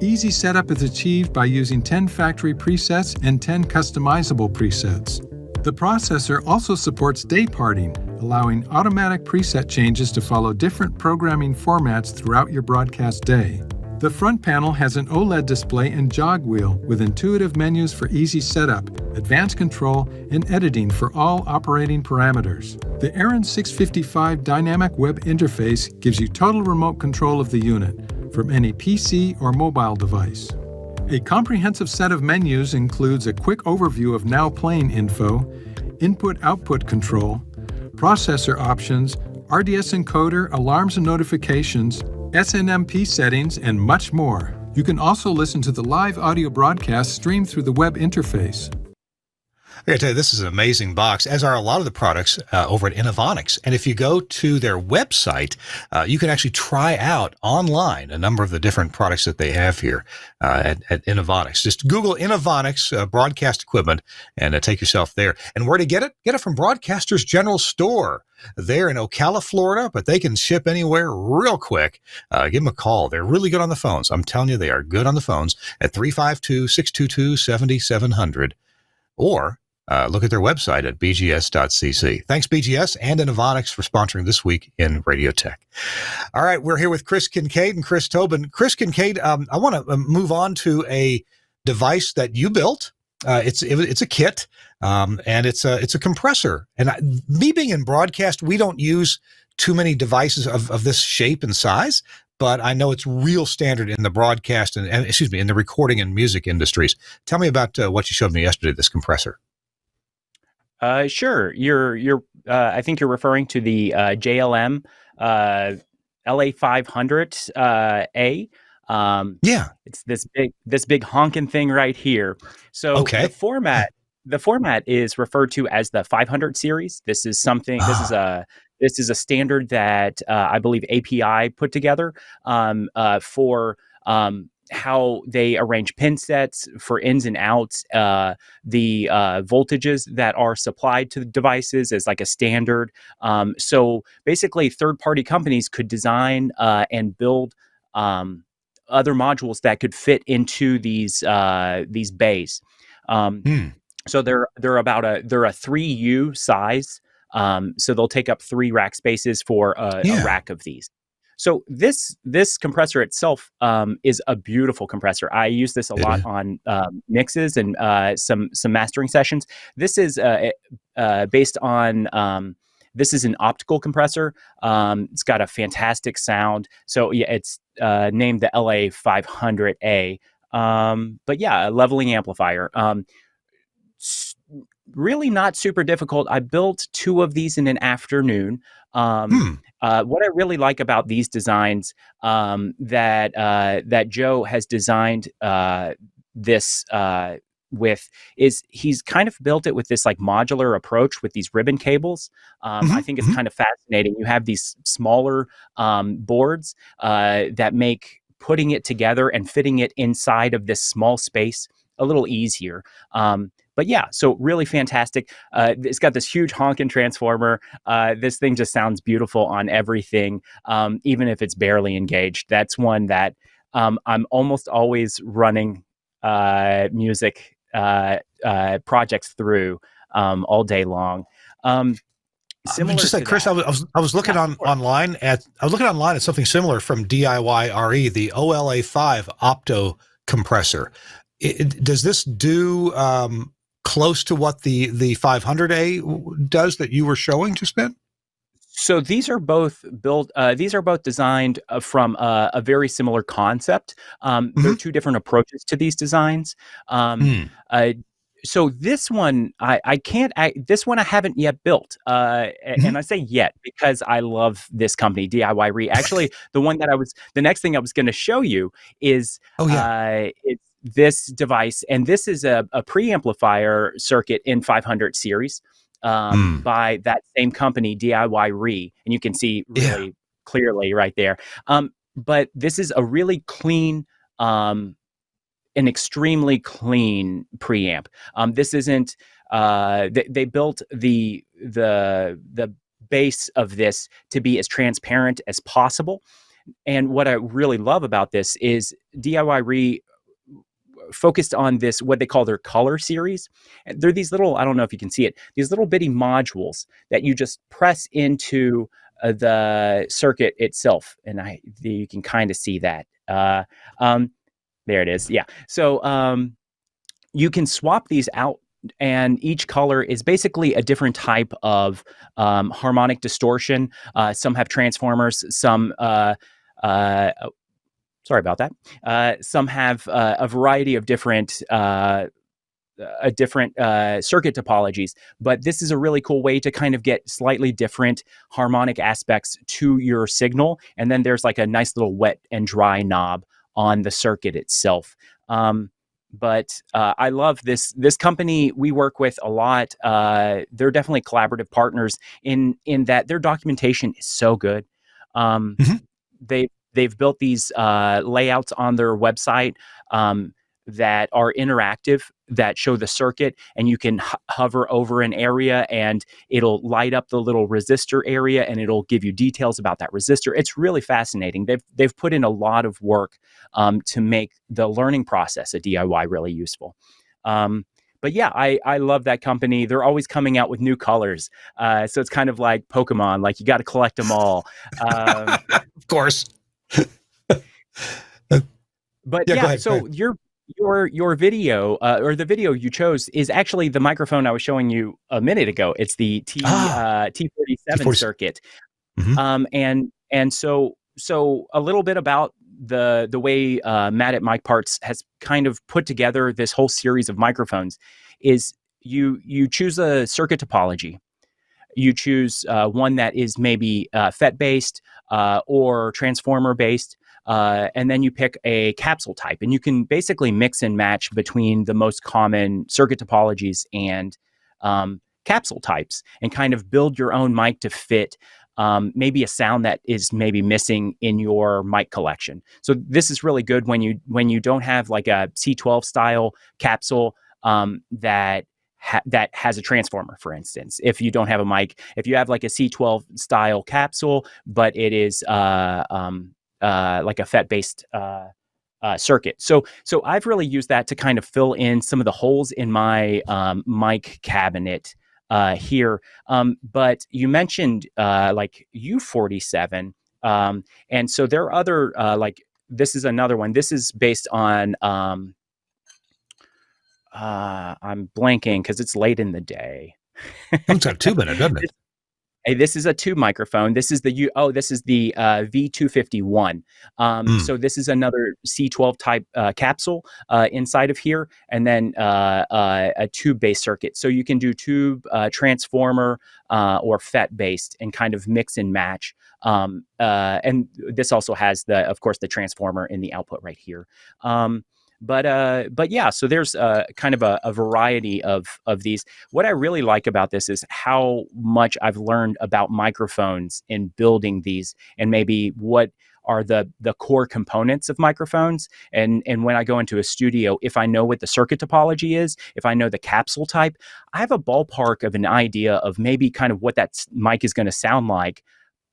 Speaker 6: Easy setup is achieved by using 10 factory presets and 10 customizable presets. The processor also supports day parting, allowing automatic preset changes to follow different programming formats throughout your broadcast day. The front panel has an OLED display and jog wheel with intuitive menus for easy setup, advanced control, and editing for all operating parameters. The Aaron 655 dynamic web interface gives you total remote control of the unit from any PC or mobile device. A comprehensive set of menus includes a quick overview of now playing info, input-output control, processor options, RDS encoder, alarms and notifications, SNMP settings, and much more. You can also listen to the live audio broadcast streamed through the web interface.
Speaker 2: I gotta tell you, this is an amazing box, as are a lot of the products over at Innovonics. And if you go to their website, you can actually try out online a number of the different products that they have here at Innovonics. Just Google Innovonics broadcast equipment and take yourself there. And where to get it? Get it from Broadcasters General Store. They're in Ocala, Florida, but they can ship anywhere real quick. Give them a call. They're really good on the phones. I'm telling you, they are good on the phones at 352-622-7700. Or look at their website at bgs.cc. Thanks, BGS and Innovonics, for sponsoring This Week in Radio Tech. All right, we're here with Chris Kincaid and Chris Tobin. Chris Kincaid, I want to move on to a device that you built it's a kit, and it's a compressor. And me being in broadcast, we don't use too many devices of this shape and size, but I know it's real standard in the broadcast and in the recording and music industries. Tell me about what you showed me yesterday, this compressor.
Speaker 4: Sure. You're I think you're referring to the JLM LA500 A.
Speaker 2: Yeah,
Speaker 4: it's this big honking thing right here. So
Speaker 2: okay.
Speaker 4: the format is referred to as the 500 series. This is something. This is a standard that I believe API put together for how they arrange pin sets for ins and outs, the voltages that are supplied to the devices as like a standard. So basically, third-party companies could design and build other modules that could fit into these bays. So they're a 3U size. So they'll take up 3 rack spaces for a rack of these. So this compressor itself is a beautiful compressor. I use this a lot on mixes and some mastering sessions. This is based on this is an optical compressor. It's got a fantastic sound. So yeah, it's named the LA500A. But yeah, a leveling amplifier. Really not super difficult. I built 2 of these in an afternoon. What I really like about these designs that Joe has designed this with is he's kind of built it with this like modular approach with these ribbon cables. I think it's kind of fascinating. You have these smaller boards that make putting it together and fitting it inside of this small space a little easier. But yeah, so really fantastic. It's got this huge honking transformer. This thing just sounds beautiful on everything, even if it's barely engaged. That's one that I'm almost always running music projects through all day long. Similar
Speaker 2: just like Chris,
Speaker 4: that,
Speaker 2: I was looking online at something similar from DIYRE, the OLA5 opto compressor. Does this do close to what the 500A does that you were showing just then?
Speaker 4: So these are both built. These are both designed from a very similar concept. There are 2 different approaches to these designs. So this one, this one I haven't yet built, and I say yet because I love this company, DIYRE. Actually, the next thing I was going to show you is, it's this device, and this is a preamplifier circuit in 500 series by that same company, DIYRE, and you can see really clearly right there. But this is a really clean, an extremely clean preamp. This isn't. They built the base of this to be as transparent as possible, and what I really love about this is DIYRE focused on this, what they call their color series. And they're these little, I don't know if you can see it, these little bitty modules that you just press into the circuit itself. And you can kind of see that. There it is. Yeah. So you can swap these out, and each color is basically a different type of harmonic distortion. Some have transformers, some sorry about that. Some have a variety of different circuit topologies, but this is a really cool way to kind of get slightly different harmonic aspects to your signal. And then there's like a nice little wet and dry knob on the circuit itself. But I love this company. We work with a lot. They're definitely collaborative partners in that their documentation is so good. They've built these layouts on their website that are interactive, that show the circuit, and you can hover over an area and it'll light up the little resistor area and it'll give you details about that resistor. It's really fascinating. They've put in a lot of work to make the learning process at DIY really useful. But yeah, I love that company. They're always coming out with new colors. So it's kind of like Pokemon, like you got to collect them all.
Speaker 2: Of course.
Speaker 4: But yeah, so your video or the video you chose is actually the microphone I was showing you a minute ago. It's the T47 circuit. And so a little bit about the way Matt at Mic Parts has kind of put together this whole series of microphones is you choose a circuit topology. You choose one that is maybe FET based or transformer based. And then you pick a capsule type, and you can basically mix and match between the most common circuit topologies and capsule types, and kind of build your own mic to fit maybe a sound that is maybe missing in your mic collection. So this is really good when you don't have like a C12 style capsule that has a transformer, for instance. If you don't have a mic, if you have like a C12 style capsule, but it is like a FET-based circuit. So I've really used that to kind of fill in some of the holes in my mic cabinet here. But you mentioned like U47. And so there are other, like this is another one. This is based on, I'm blanking because it's late in the day.
Speaker 2: It's got a tube in it, doesn't it?
Speaker 4: Hey, this is a tube microphone. This is the V251. So this is another C12 type capsule inside of here, and then a tube-based circuit. So you can do tube, transformer, or FET-based, and kind of mix and match. And this also has of course, the transformer in the output right here. But yeah, so there's kind of a variety of these. What I really like about this is how much I've learned about microphones in building these, and maybe what are the core components of microphones. And when I go into a studio, if I know what the circuit topology is, if I know the capsule type, I have a ballpark of an idea of maybe kind of what that mic is going to sound like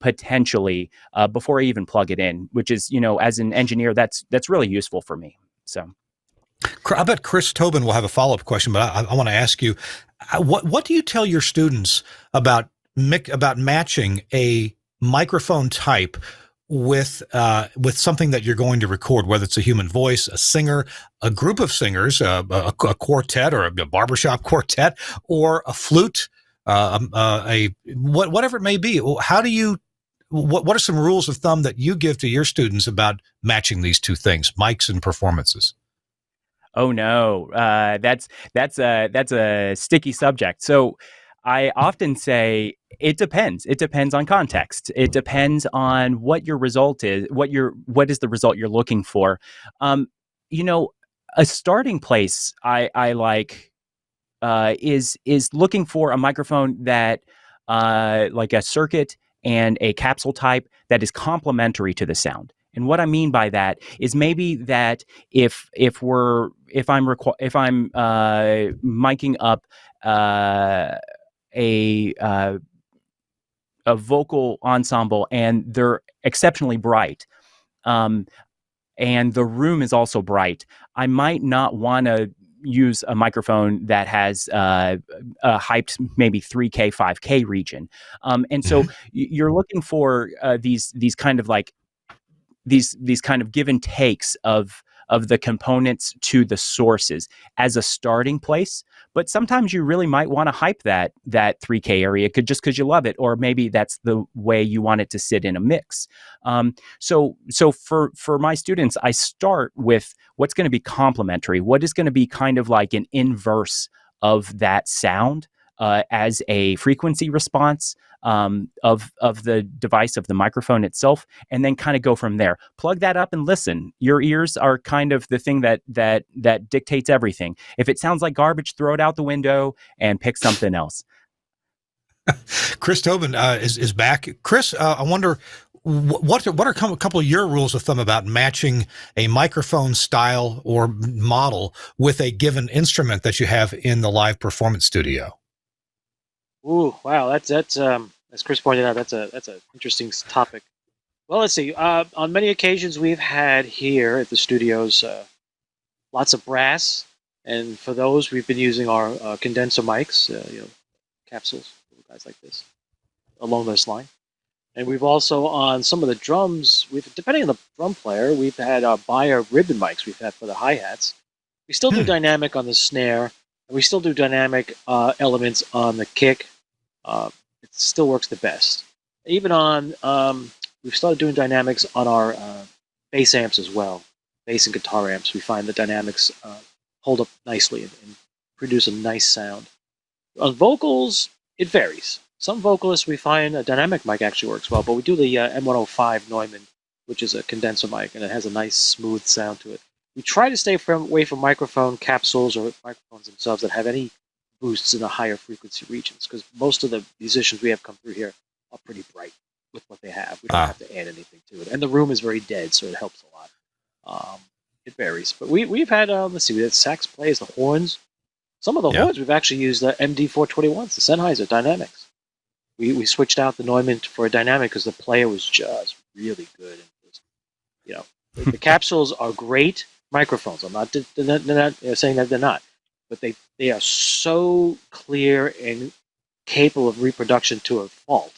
Speaker 4: potentially before I even plug it in, which is, as an engineer, that's really useful for me. So
Speaker 2: I bet Chris Tobin will have a follow-up question, but I want to ask you, what do you tell your students about matching a microphone type with something that you're going to record, whether it's a human voice, a singer, a group of singers, a quartet or a barbershop quartet, or a flute, whatever it may be? How do you what are some rules of thumb that you give to your students about matching these two things, mics and performances?
Speaker 4: Oh no, that's a sticky subject. So I often say it depends. It depends on context. It depends on what your result is. What is the result you're looking for? A starting place I like is looking for a microphone that like a circuit and a capsule type that is complementary to the sound. And what I mean by that is maybe that if I'm miking up a vocal ensemble and they're exceptionally bright, and the room is also bright, I might not want to use a microphone that has a hyped maybe 3K, 5K region. And so you're looking for these kind of like these kind of give and takes of the components to the sources as a starting place. But sometimes you really might want to hype that 3K area just because you love it, or maybe that's the way you want it to sit in a mix. So for my students, I start with what's going to be complementary, what is going to be kind of like an inverse of that sound as a frequency response of the device, of the microphone itself, and then kind of go from there. Plug that up and listen. Your ears are kind of the thing that dictates everything. If it sounds like garbage, throw it out the window and pick something else.
Speaker 2: Chris Tobin is back. Chris, I wonder, what are a couple of your rules of thumb about matching a microphone style or model with a given instrument that you have in the live performance studio?
Speaker 3: Ooh, wow, that's as Chris pointed out, that's an interesting topic. Well, let's see. On many occasions, we've had here at the studios lots of brass, and for those, we've been using our condenser mics, capsules, guys like this, along this line. And we've also, on some of the drums, depending on the drum player, we've had DIYRE ribbon mics we've had for the hi-hats. We still do dynamic on the snare, and we still do dynamic elements on the kick. It still works the best. Even on, we've started doing dynamics on our bass amps as well. Bass and guitar amps, we find the dynamics hold up nicely and produce a nice sound. On vocals, it varies. Some vocalists we find a dynamic mic actually works well, but we do the M105 Neumann, which is a condenser mic, and it has a nice smooth sound to it. We try to stay away from microphone capsules or microphones themselves that have any boosts in the higher frequency regions, because most of the musicians we have come through here are pretty bright with what they have. We don't have to add anything to it. And the room is very dead, so it helps a lot. It varies. But we've had, let's see, we had sax plays, the horns. Some of the horns we've actually used the MD421s, the Sennheiser Dynamics. We switched out the Neumann for a dynamic because the player was just really good. And the capsules are great microphones. I'm not saying that they're not, but they are so clear and capable of reproduction to a fault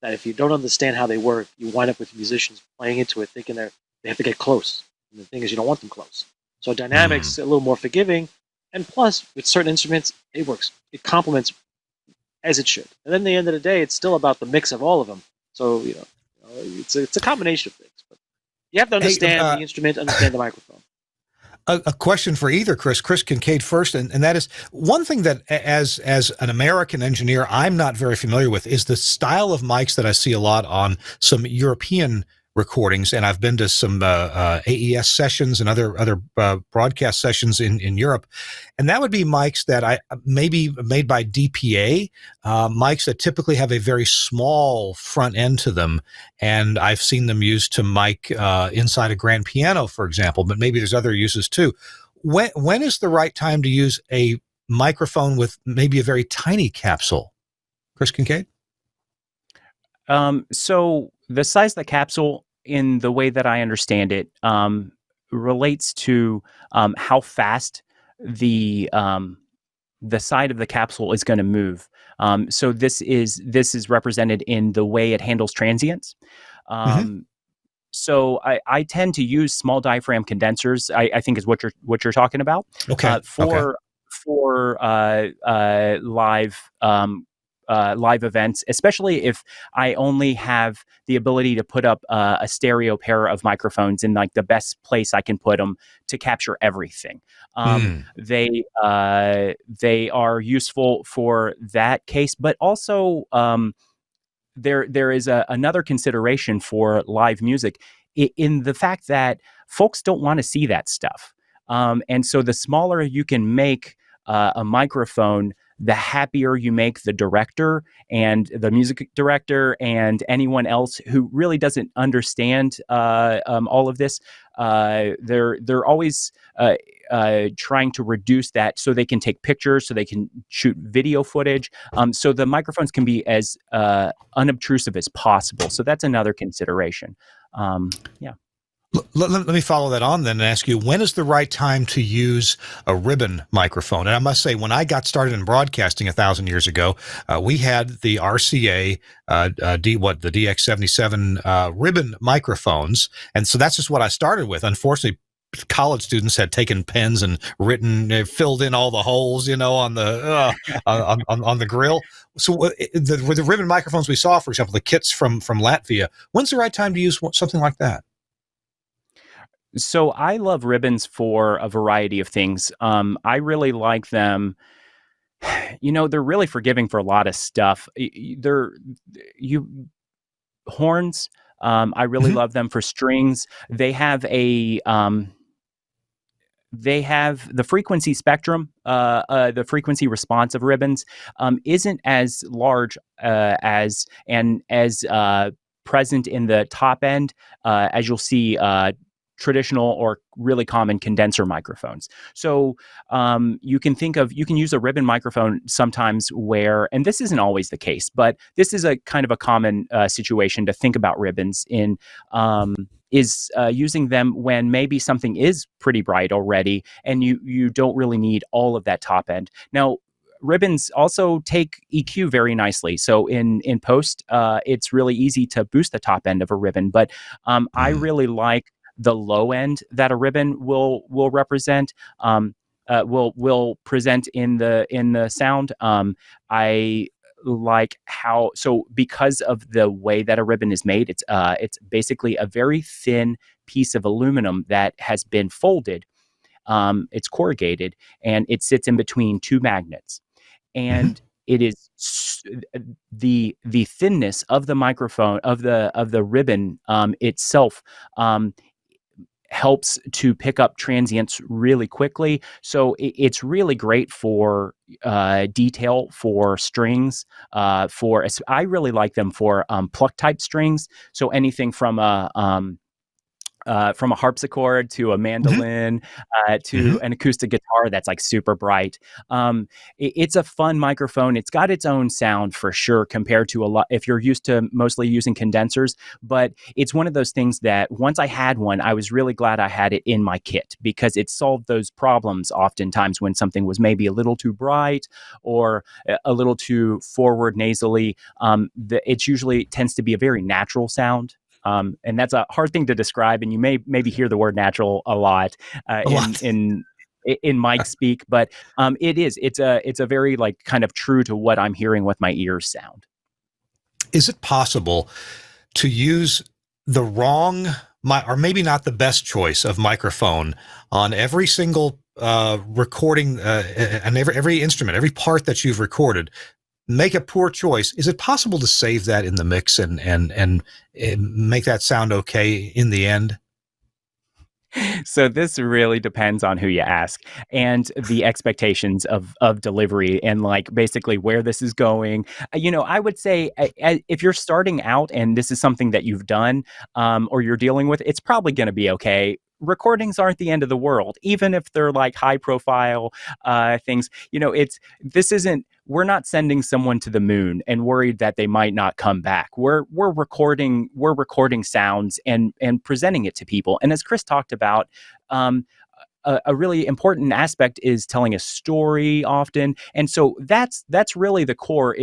Speaker 3: that if you don't understand how they work, you wind up with musicians playing into it thinking they have to get close. And the thing is, you don't want them close. So dynamics a little more forgiving, and plus with certain instruments, it works. It complements as it should. And then at the end of the day, it's still about the mix of all of them. So it's a combination of things. But you have to understand the instrument, understand the microphone.
Speaker 2: A question for either Chris Kincaid first, and that is one thing that as an American engineer I'm not very familiar with is the style of mics that I see a lot on some European recordings, and I've been to some AES sessions and other broadcast sessions in Europe, and that would be mics that I maybe made by DPA, mics that typically have a very small front end to them, and I've seen them used to mic inside a grand piano, for example, but maybe there's other uses too. When is the right time to use a microphone with maybe a very tiny capsule? Chris Kincaid?
Speaker 4: So the size of the capsule, in the way that I understand it, relates to how fast the side of the capsule is going to move. So this is represented in the way it handles transients. So I tend to use small diaphragm condensers. I think is what you're talking about.
Speaker 2: Okay.
Speaker 4: For live events, especially if I only have the ability to put up a stereo pair of microphones in like the best place I can put them to capture everything. They are useful for that case, but also there is another consideration for live music in the fact that folks don't want to see that stuff. And so the smaller you can make a microphone, the happier you make the director and the music director and anyone else who really doesn't understand all of this. They're always trying to reduce that so they can take pictures, so they can shoot video footage. So the microphones can be as unobtrusive as possible. So that's another consideration. Yeah.
Speaker 2: Let me follow that on then and ask you, when is the right time to use a ribbon microphone? And I must say, when I got started in broadcasting 1,000 years ago, we had the RCA, the DX77 ribbon microphones. And so that's just what I started with. Unfortunately, college students had taken pens and filled in all the holes, on the on the grill. So with the ribbon microphones we saw, for example, the kits from Latvia, when's the right time to use something like that?
Speaker 4: So I love ribbons for a variety of things. I really like them. They're really forgiving for a lot of stuff. Horns. I really love them for strings. They have the frequency spectrum, the frequency response of ribbons isn't as large as present in the top end as you'll see traditional or really common condenser microphones. So you can use a ribbon microphone sometimes where, and this isn't always the case, but this is a kind of a common situation to think about ribbons in, is using them when maybe something is pretty bright already and you don't really need all of that top end. Now, ribbons also take EQ very nicely. So in post, it's really easy to boost the top end of a ribbon, but I really like the low end that a ribbon will represent. will present in the sound. I like how, so because of the way that a ribbon is made, it's basically a very thin piece of aluminum that has been folded. It's corrugated and it sits in between two magnets, and it is the thinness of the microphone of the ribbon itself helps to pick up transients really quickly. So it's really great for detail, for strings. I really like them for pluck type strings. So anything from a harpsichord to a mandolin to an acoustic guitar that's like super bright. It's a fun microphone. It's got its own sound for sure compared to a lot if you're used to mostly using condensers. But it's one of those things that once I had one, I was really glad I had it in my kit because it solved those problems oftentimes when something was maybe a little too bright or a little too forward nasally. It usually tends to be a very natural sound. And that's a hard thing to describe, and you may maybe hear the word natural a lot in mic speak, but it's a very like kind of true to what I'm hearing with my ears sound.
Speaker 2: Is it possible to use the wrong or maybe not the best choice of microphone on every single recording and every instrument, every part that you've recorded? Make a poor choice. Is it possible to save that in the mix and make that sound okay in the end?
Speaker 4: So this really depends on who you ask and the expectations of delivery and like basically where this is going. I would say if you're starting out and this is something that you've done or you're dealing with, it's probably going to be okay. Recordings aren't the end of the world, even if they're like high profile things. We're not sending someone to the moon and worried that they might not come back. We're recording sounds and presenting it to people. And as Chris talked about, a really important aspect is telling a story often. And so that's really the core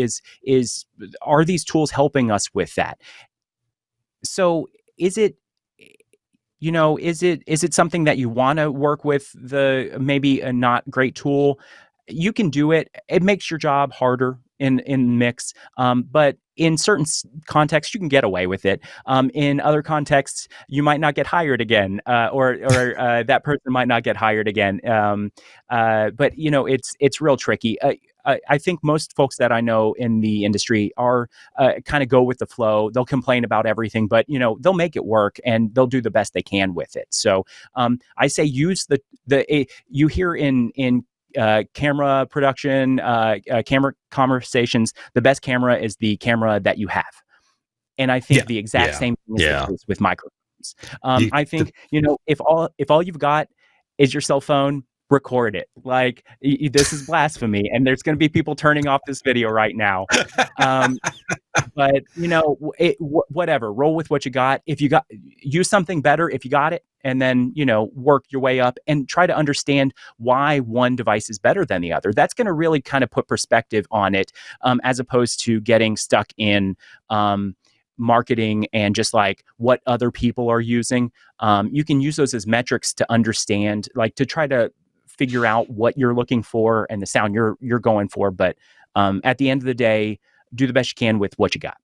Speaker 4: are these tools helping us with that? So is it something that you want to work with maybe a not great tool? You can do it. It makes your job harder in mix. But in certain contexts, you can get away with it. In other contexts, you might not get hired again, or that person might not get hired again. But it's real tricky. I think most folks that I know in the industry are kind of go with the flow. They'll complain about everything, but they'll make it work and they'll do the best they can with it. So I say use you hear in camera production, camera conversations, the best camera is the camera that you have. And I think the exact same thing is the case with microphones. I think, if all you've got is your cell phone, record it. Like this is blasphemy, and there's going to be people turning off this video right now. But whatever, roll with what you got. If you use something better, if you got it, and then work your way up and try to understand why one device is better than the other. That's going to really kind of put perspective on it, as opposed to getting stuck in marketing and just like what other people are using. You can use those as metrics to understand, like to try to figure out what you're looking for and the sound you're going for. But at the end of the day, do the best you can with what you got.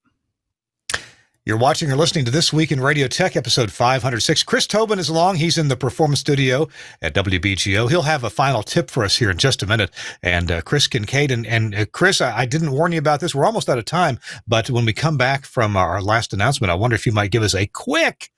Speaker 2: You're watching or listening to This Week in Radio Tech, episode 506. Chris Tobin is along. He's in the performance studio at WBGO. He'll have a final tip for us here in just a minute. And Chris Kincaid. And Chris, I didn't warn you about this. We're almost out of time. But when we come back from our last announcement, I wonder if you might give us a quick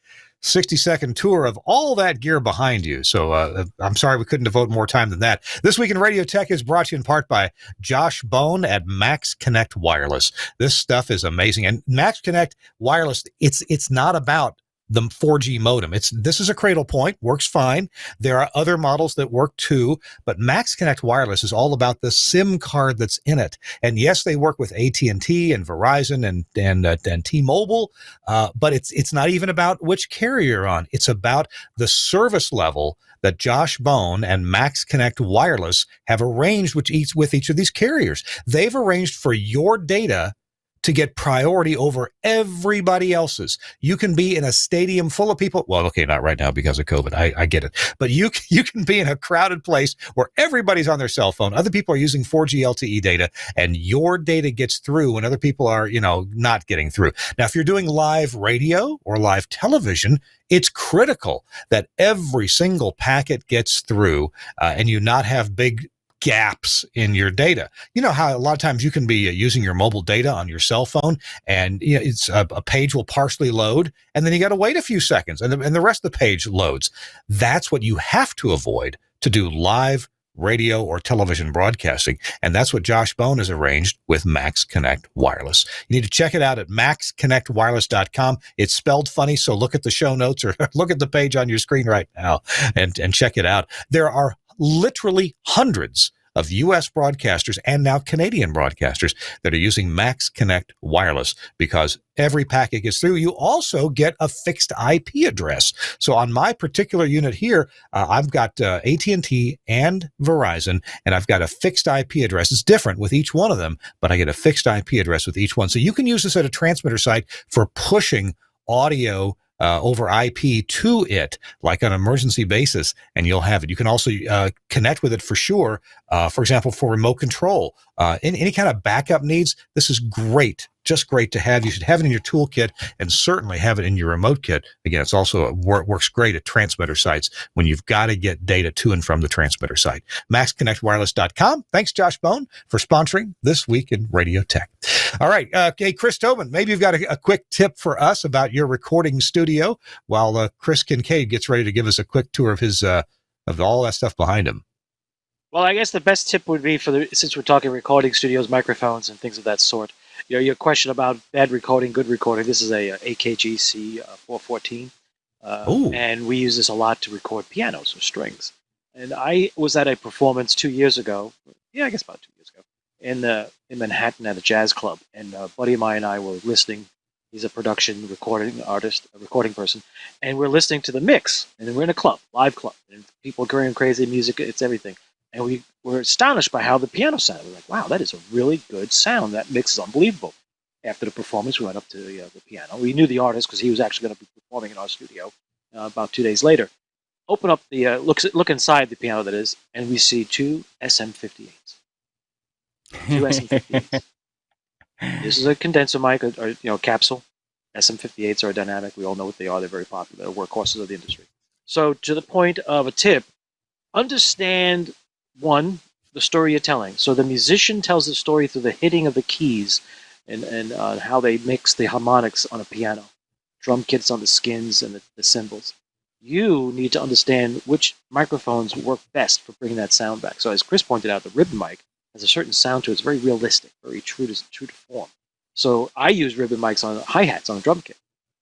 Speaker 2: 60-second tour of all that gear behind you. So I'm sorry we couldn't devote more time than that. This Week in Radio Tech is brought to you in part by Josh Bone at Max Connect Wireless. This stuff is amazing. And Max Connect Wireless, it's not about the 4G modem. This is a cradle point, works fine. There are other models that work too, but Max Connect Wireless is all about the SIM card that's in it. And yes, they work with AT&T and Verizon and T-Mobile, but it's not even about which carrier you're on. It's about the service level that Josh Bone and Max Connect Wireless have arranged with each of these carriers. They've arranged for your data to get priority over everybody else's. You can be in a stadium full of people. Well, okay, not right now because of COVID. I get it. But you can be in a crowded place where everybody's on their cell phone. Other people are using 4G LTE data, and your data gets through when other people are, not getting through. Now, if you're doing live radio or live television, it's critical that every single packet gets through and you not have big gaps in your data. You know how a lot of times you can be using your mobile data on your cell phone, and it's a page will partially load, and then you got to wait a few seconds, and the rest of the page loads. That's what you have to avoid to do live radio or television broadcasting, and that's what Josh Bone has arranged with Max Connect Wireless. You need to check it out at maxconnectwireless.com. It's spelled funny, so look at the show notes or look at the page on your screen right now and check it out. There are literally hundreds of U.S. broadcasters and now Canadian broadcasters that are using Max Connect Wireless because every packet gets through. You also get a fixed IP address. So on my particular unit here, I've got AT&T and Verizon, and I've got a fixed IP address. It's different with each one of them, but I get a fixed IP address with each one. So you can use this at a transmitter site for pushing audio over IP to it, like on an emergency basis, and you'll have it. You can also connect with it for sure. For example, for remote control, any kind of backup needs. This is great, just great to have. You should have it in your toolkit and certainly have it in your remote kit. Again, it's also works great at transmitter sites when you've got to get data to and from the transmitter site. MaxConnectWireless.com. Thanks, Josh Bone, for sponsoring This Week in Radio Tech. All right. Okay, Chris Tobin, maybe you've got a quick tip for us about your recording studio while Chris Kincaid gets ready to give us a quick tour of his of all that stuff behind him.
Speaker 3: Well, I guess the best tip would be since we're talking recording studios, microphones, and things of that sort. Your question about bad recording, good recording. This is a AKG C414, and we use this a lot to record pianos or strings. And I was at a performance 2 years ago. Yeah, I guess about 2 years ago in Manhattan at a jazz club, and a buddy of mine and I were listening. He's a production recording artist, a recording person, and we're listening to the mix. And we're in a club, live club, and people are going crazy, music, it's everything. And we were astonished by how the piano sounded. We're like, wow, that is a really good sound. That mix is unbelievable. After the performance, we went up to the piano. We knew the artist because he was actually going to be performing in our studio about 2 days later. Open up the look inside the piano, that is, and we see two SM58s. Two SM58s. This is a condenser mic, or capsule. SM58s are dynamic. We all know what they are. They're very popular. They're workhorses of the industry. So to the point of a tip, understand, one, the story you're telling. So the musician tells the story through the hitting of the keys and how they mix the harmonics on a piano. Drum kits on the skins and the cymbals. You need to understand which microphones work best for bringing that sound back. So as Chris pointed out, the ribbon mic has a certain sound to it. It's very realistic, very true to form. So I use ribbon mics on hi-hats on a drum kit.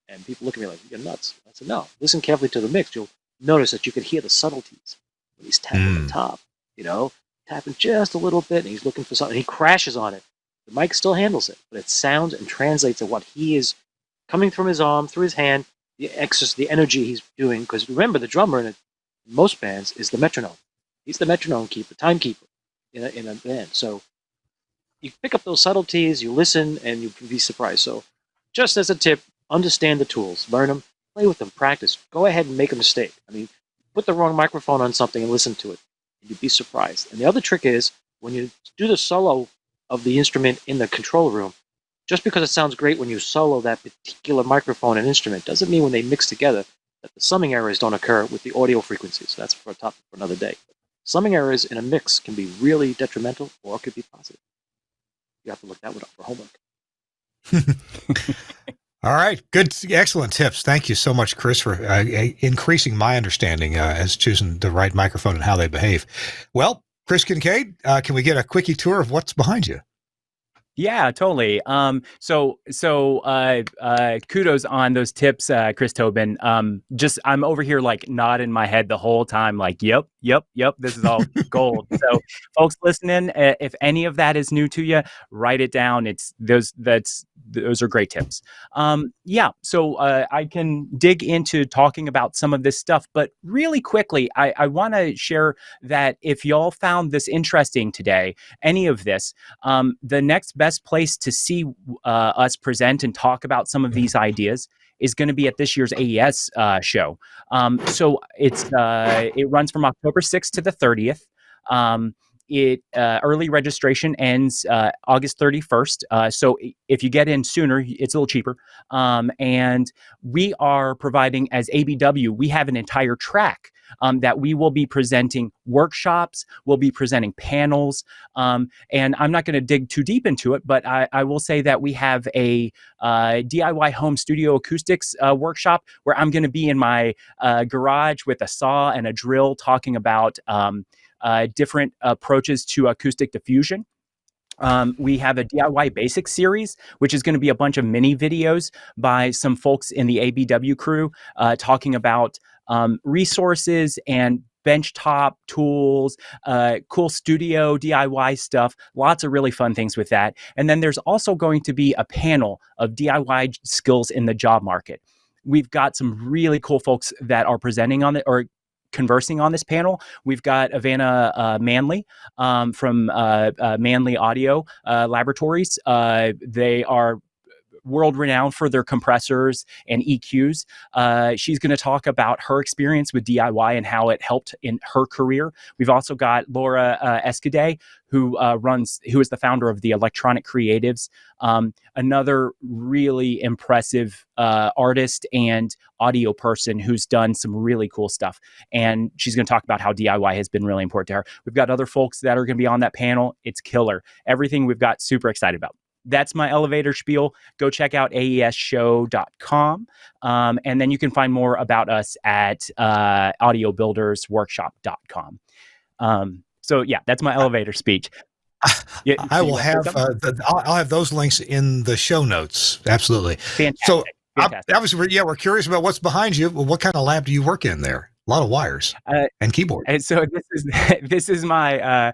Speaker 3: And people look at me like, you're nuts. I said, no, listen carefully to the mix. You'll notice that you can hear the subtleties when he's tapping the top, tapping just a little bit, and he's looking for something. He crashes on it. The mic still handles it, but it sounds and translates to what he is coming from his arm, through his hand, the energy he's doing. Because remember, the drummer in most bands is the metronome. He's the metronome keeper, timekeeper in a band. So you pick up those subtleties, you listen, and you can be surprised. So just as a tip, understand the tools, learn them, play with them, practice. Go ahead and make a mistake. I mean, put the wrong microphone on something and listen to it, and you'd be surprised. And the other trick is, when you do the solo of the instrument in the control room, just because it sounds great when you solo that particular microphone and instrument doesn't mean when they mix together that the summing errors don't occur with the audio frequencies. That's for a topic for another day. Summing errors in a mix can be really detrimental, or it could be positive. You have to look that one up for homework.
Speaker 2: All right. Good. Excellent tips. Thank you so much, Chris, for increasing my understanding as choosing the right microphone and how they behave. Well, Chris Kincaid, can we get a quickie tour of what's behind you?
Speaker 4: Yeah, totally. So kudos on those tips, Chris Tobin. I'm over here like nodding my head the whole time, like, yep. This is all gold. So folks listening, if any of that is new to you, write it down. That's those are great tips. So I can dig into talking about some of this stuff, but really quickly, I want to share that if y'all found this interesting today, any of this, the next best place to see us present and talk about some of these ideas is going to be at this year's AES show. So it runs from October 6th to the 30th. Early registration ends August 31st. So if you get in sooner, it's a little cheaper. And we are providing, as ABW, we have an entire track that we will be presenting workshops, we'll be presenting panels. And I'm not going to dig too deep into it, but I will say that we have a DIY home studio acoustics workshop where I'm going to be in my garage with a saw and a drill talking about different approaches to acoustic diffusion. We have a DIY Basics series, which is going to be a bunch of mini videos by some folks in the ABW crew talking about resources and benchtop tools, cool studio DIY stuff, lots of really fun things with that. And then there's also going to be a panel of DIY skills in the job market. We've got some really cool folks that are presenting on it or conversing on this panel. We've got Ivana Manley from Manley Audio Laboratories. They are world-renowned for their compressors and EQs. She's going to talk about her experience with DIY and how it helped in her career. We've also got Laura Escudé, who is the founder of the Electronic Creatives, another really impressive artist and audio person who's done some really cool stuff. And she's going to talk about how DIY has been really important to her. We've got other folks that are going to be on that panel. It's killer. Everything we've got super excited about. That's my elevator spiel. Go check out aesshow.com. And then you can find more about us at audiobuildersworkshop.com. So yeah, that's my elevator speech.
Speaker 2: Yeah, I'll have those links in the show notes. Absolutely.
Speaker 4: Fantastic.
Speaker 2: So
Speaker 4: Fantastic.
Speaker 2: obviously, we're curious about what's behind you. Well, what kind of lab do you work in there? A lot of wires and keyboard.
Speaker 4: And so this is my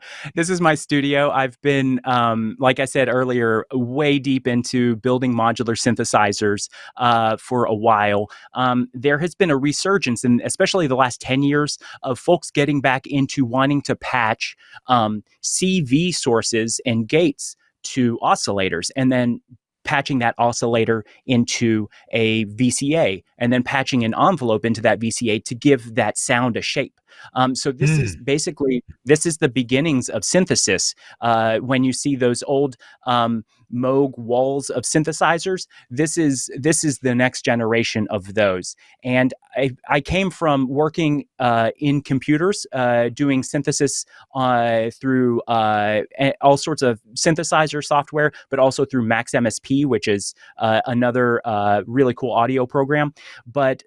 Speaker 4: studio. I've been, like I said earlier, way deep into building modular synthesizers for a while. There has been a resurgence, and especially the last 10 years, of folks getting back into wanting to patch CV sources and gates to oscillators, and then patching that oscillator into a VCA, and then patching an envelope into that VCA to give that sound a shape. So this is basically, this is the beginnings of synthesis. When you see those old Moog walls of synthesizers, this is the next generation of those. And I came from working in computers, doing synthesis through all sorts of synthesizer software, but also through Max MSP, which is another really cool audio program. But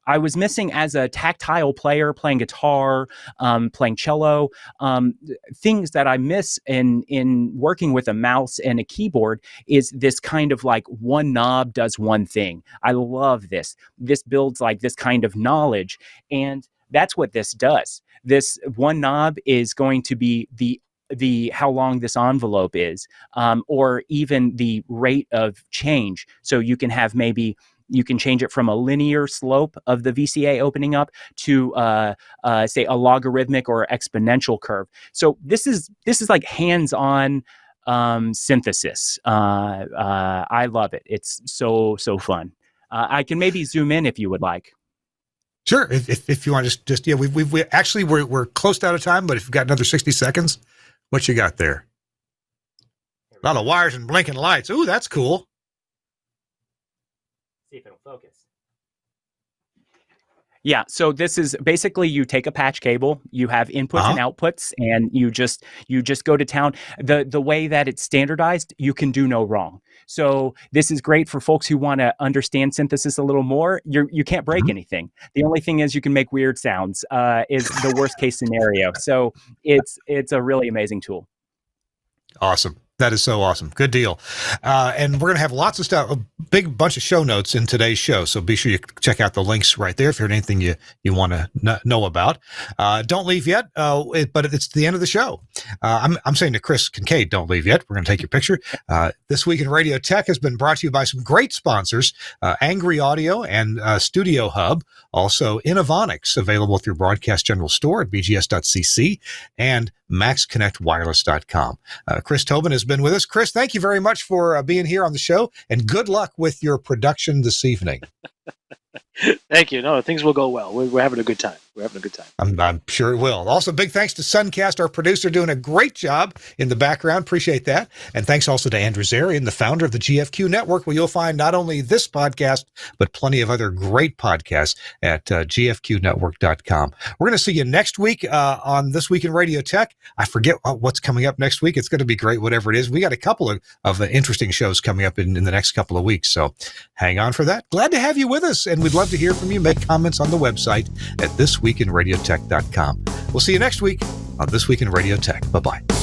Speaker 4: I was missing, as a tactile player, playing guitar, playing cello, things that I miss in working with a mouse and a keyboard is this kind of like one knob does one thing. I love this. This builds like this kind of knowledge, and that's what this does. This one knob is going to be the how long this envelope is, or even the rate of change. So you can have you can change it from a linear slope of the VCA opening up to, say, a logarithmic or exponential curve. So this is like hands-on synthesis. I love it. It's so fun. I can maybe zoom in if you would like.
Speaker 2: Sure, if you want to just yeah, we actually we're close out of time, but if you've got another 60 seconds, what you got there? A lot of wires and blinking lights. Ooh, that's cool.
Speaker 4: See if it'll focus. Yeah, so this is basically, you take a patch cable, you have inputs and outputs, and you just go to town. The way that it's standardized, you can do no wrong. So this is great for folks who want to understand synthesis a little more. You can't break anything. The only thing is you can make weird sounds, is the worst case scenario. So it's a really amazing tool.
Speaker 2: Awesome. That is so awesome. Good deal. And we're going to have lots of stuff, a big bunch of show notes in today's show. So be sure you check out the links right there if there's anything you want to know about. Don't leave yet, but it's the end of the show. I'm saying to Chris Kincaid, don't leave yet. We're going to take your picture. This Week in Radio Tech has been brought to you by some great sponsors, Angry Audio and Studio Hub, also Innovonics, available through Broadcast General Store at bgs.cc, and MaxConnectWireless.com. Chris Tobin has been with us. Chris, thank you very much for being here on the show, and good luck with your production this evening.
Speaker 3: Thank you. No, things will go well. We're having a good time. I'm
Speaker 2: sure it will. Also, big thanks to Suncast, our producer, doing a great job in the background. Appreciate that. And thanks also to Andrew Zarian, the founder of the GFQ Network, where you'll find not only this podcast, but plenty of other great podcasts at gfqnetwork.com. We're going to see you next week on This Week in Radio Tech. I forget what's coming up next week. It's going to be great, whatever it is. We got a couple of interesting shows coming up in the next couple of weeks. So hang on for that. Glad to have you with us, and we'd love to hear from you. Make comments on the website at thisweekinradiotech.com. We'll see you next week on This Week in Radio Tech. Bye-bye.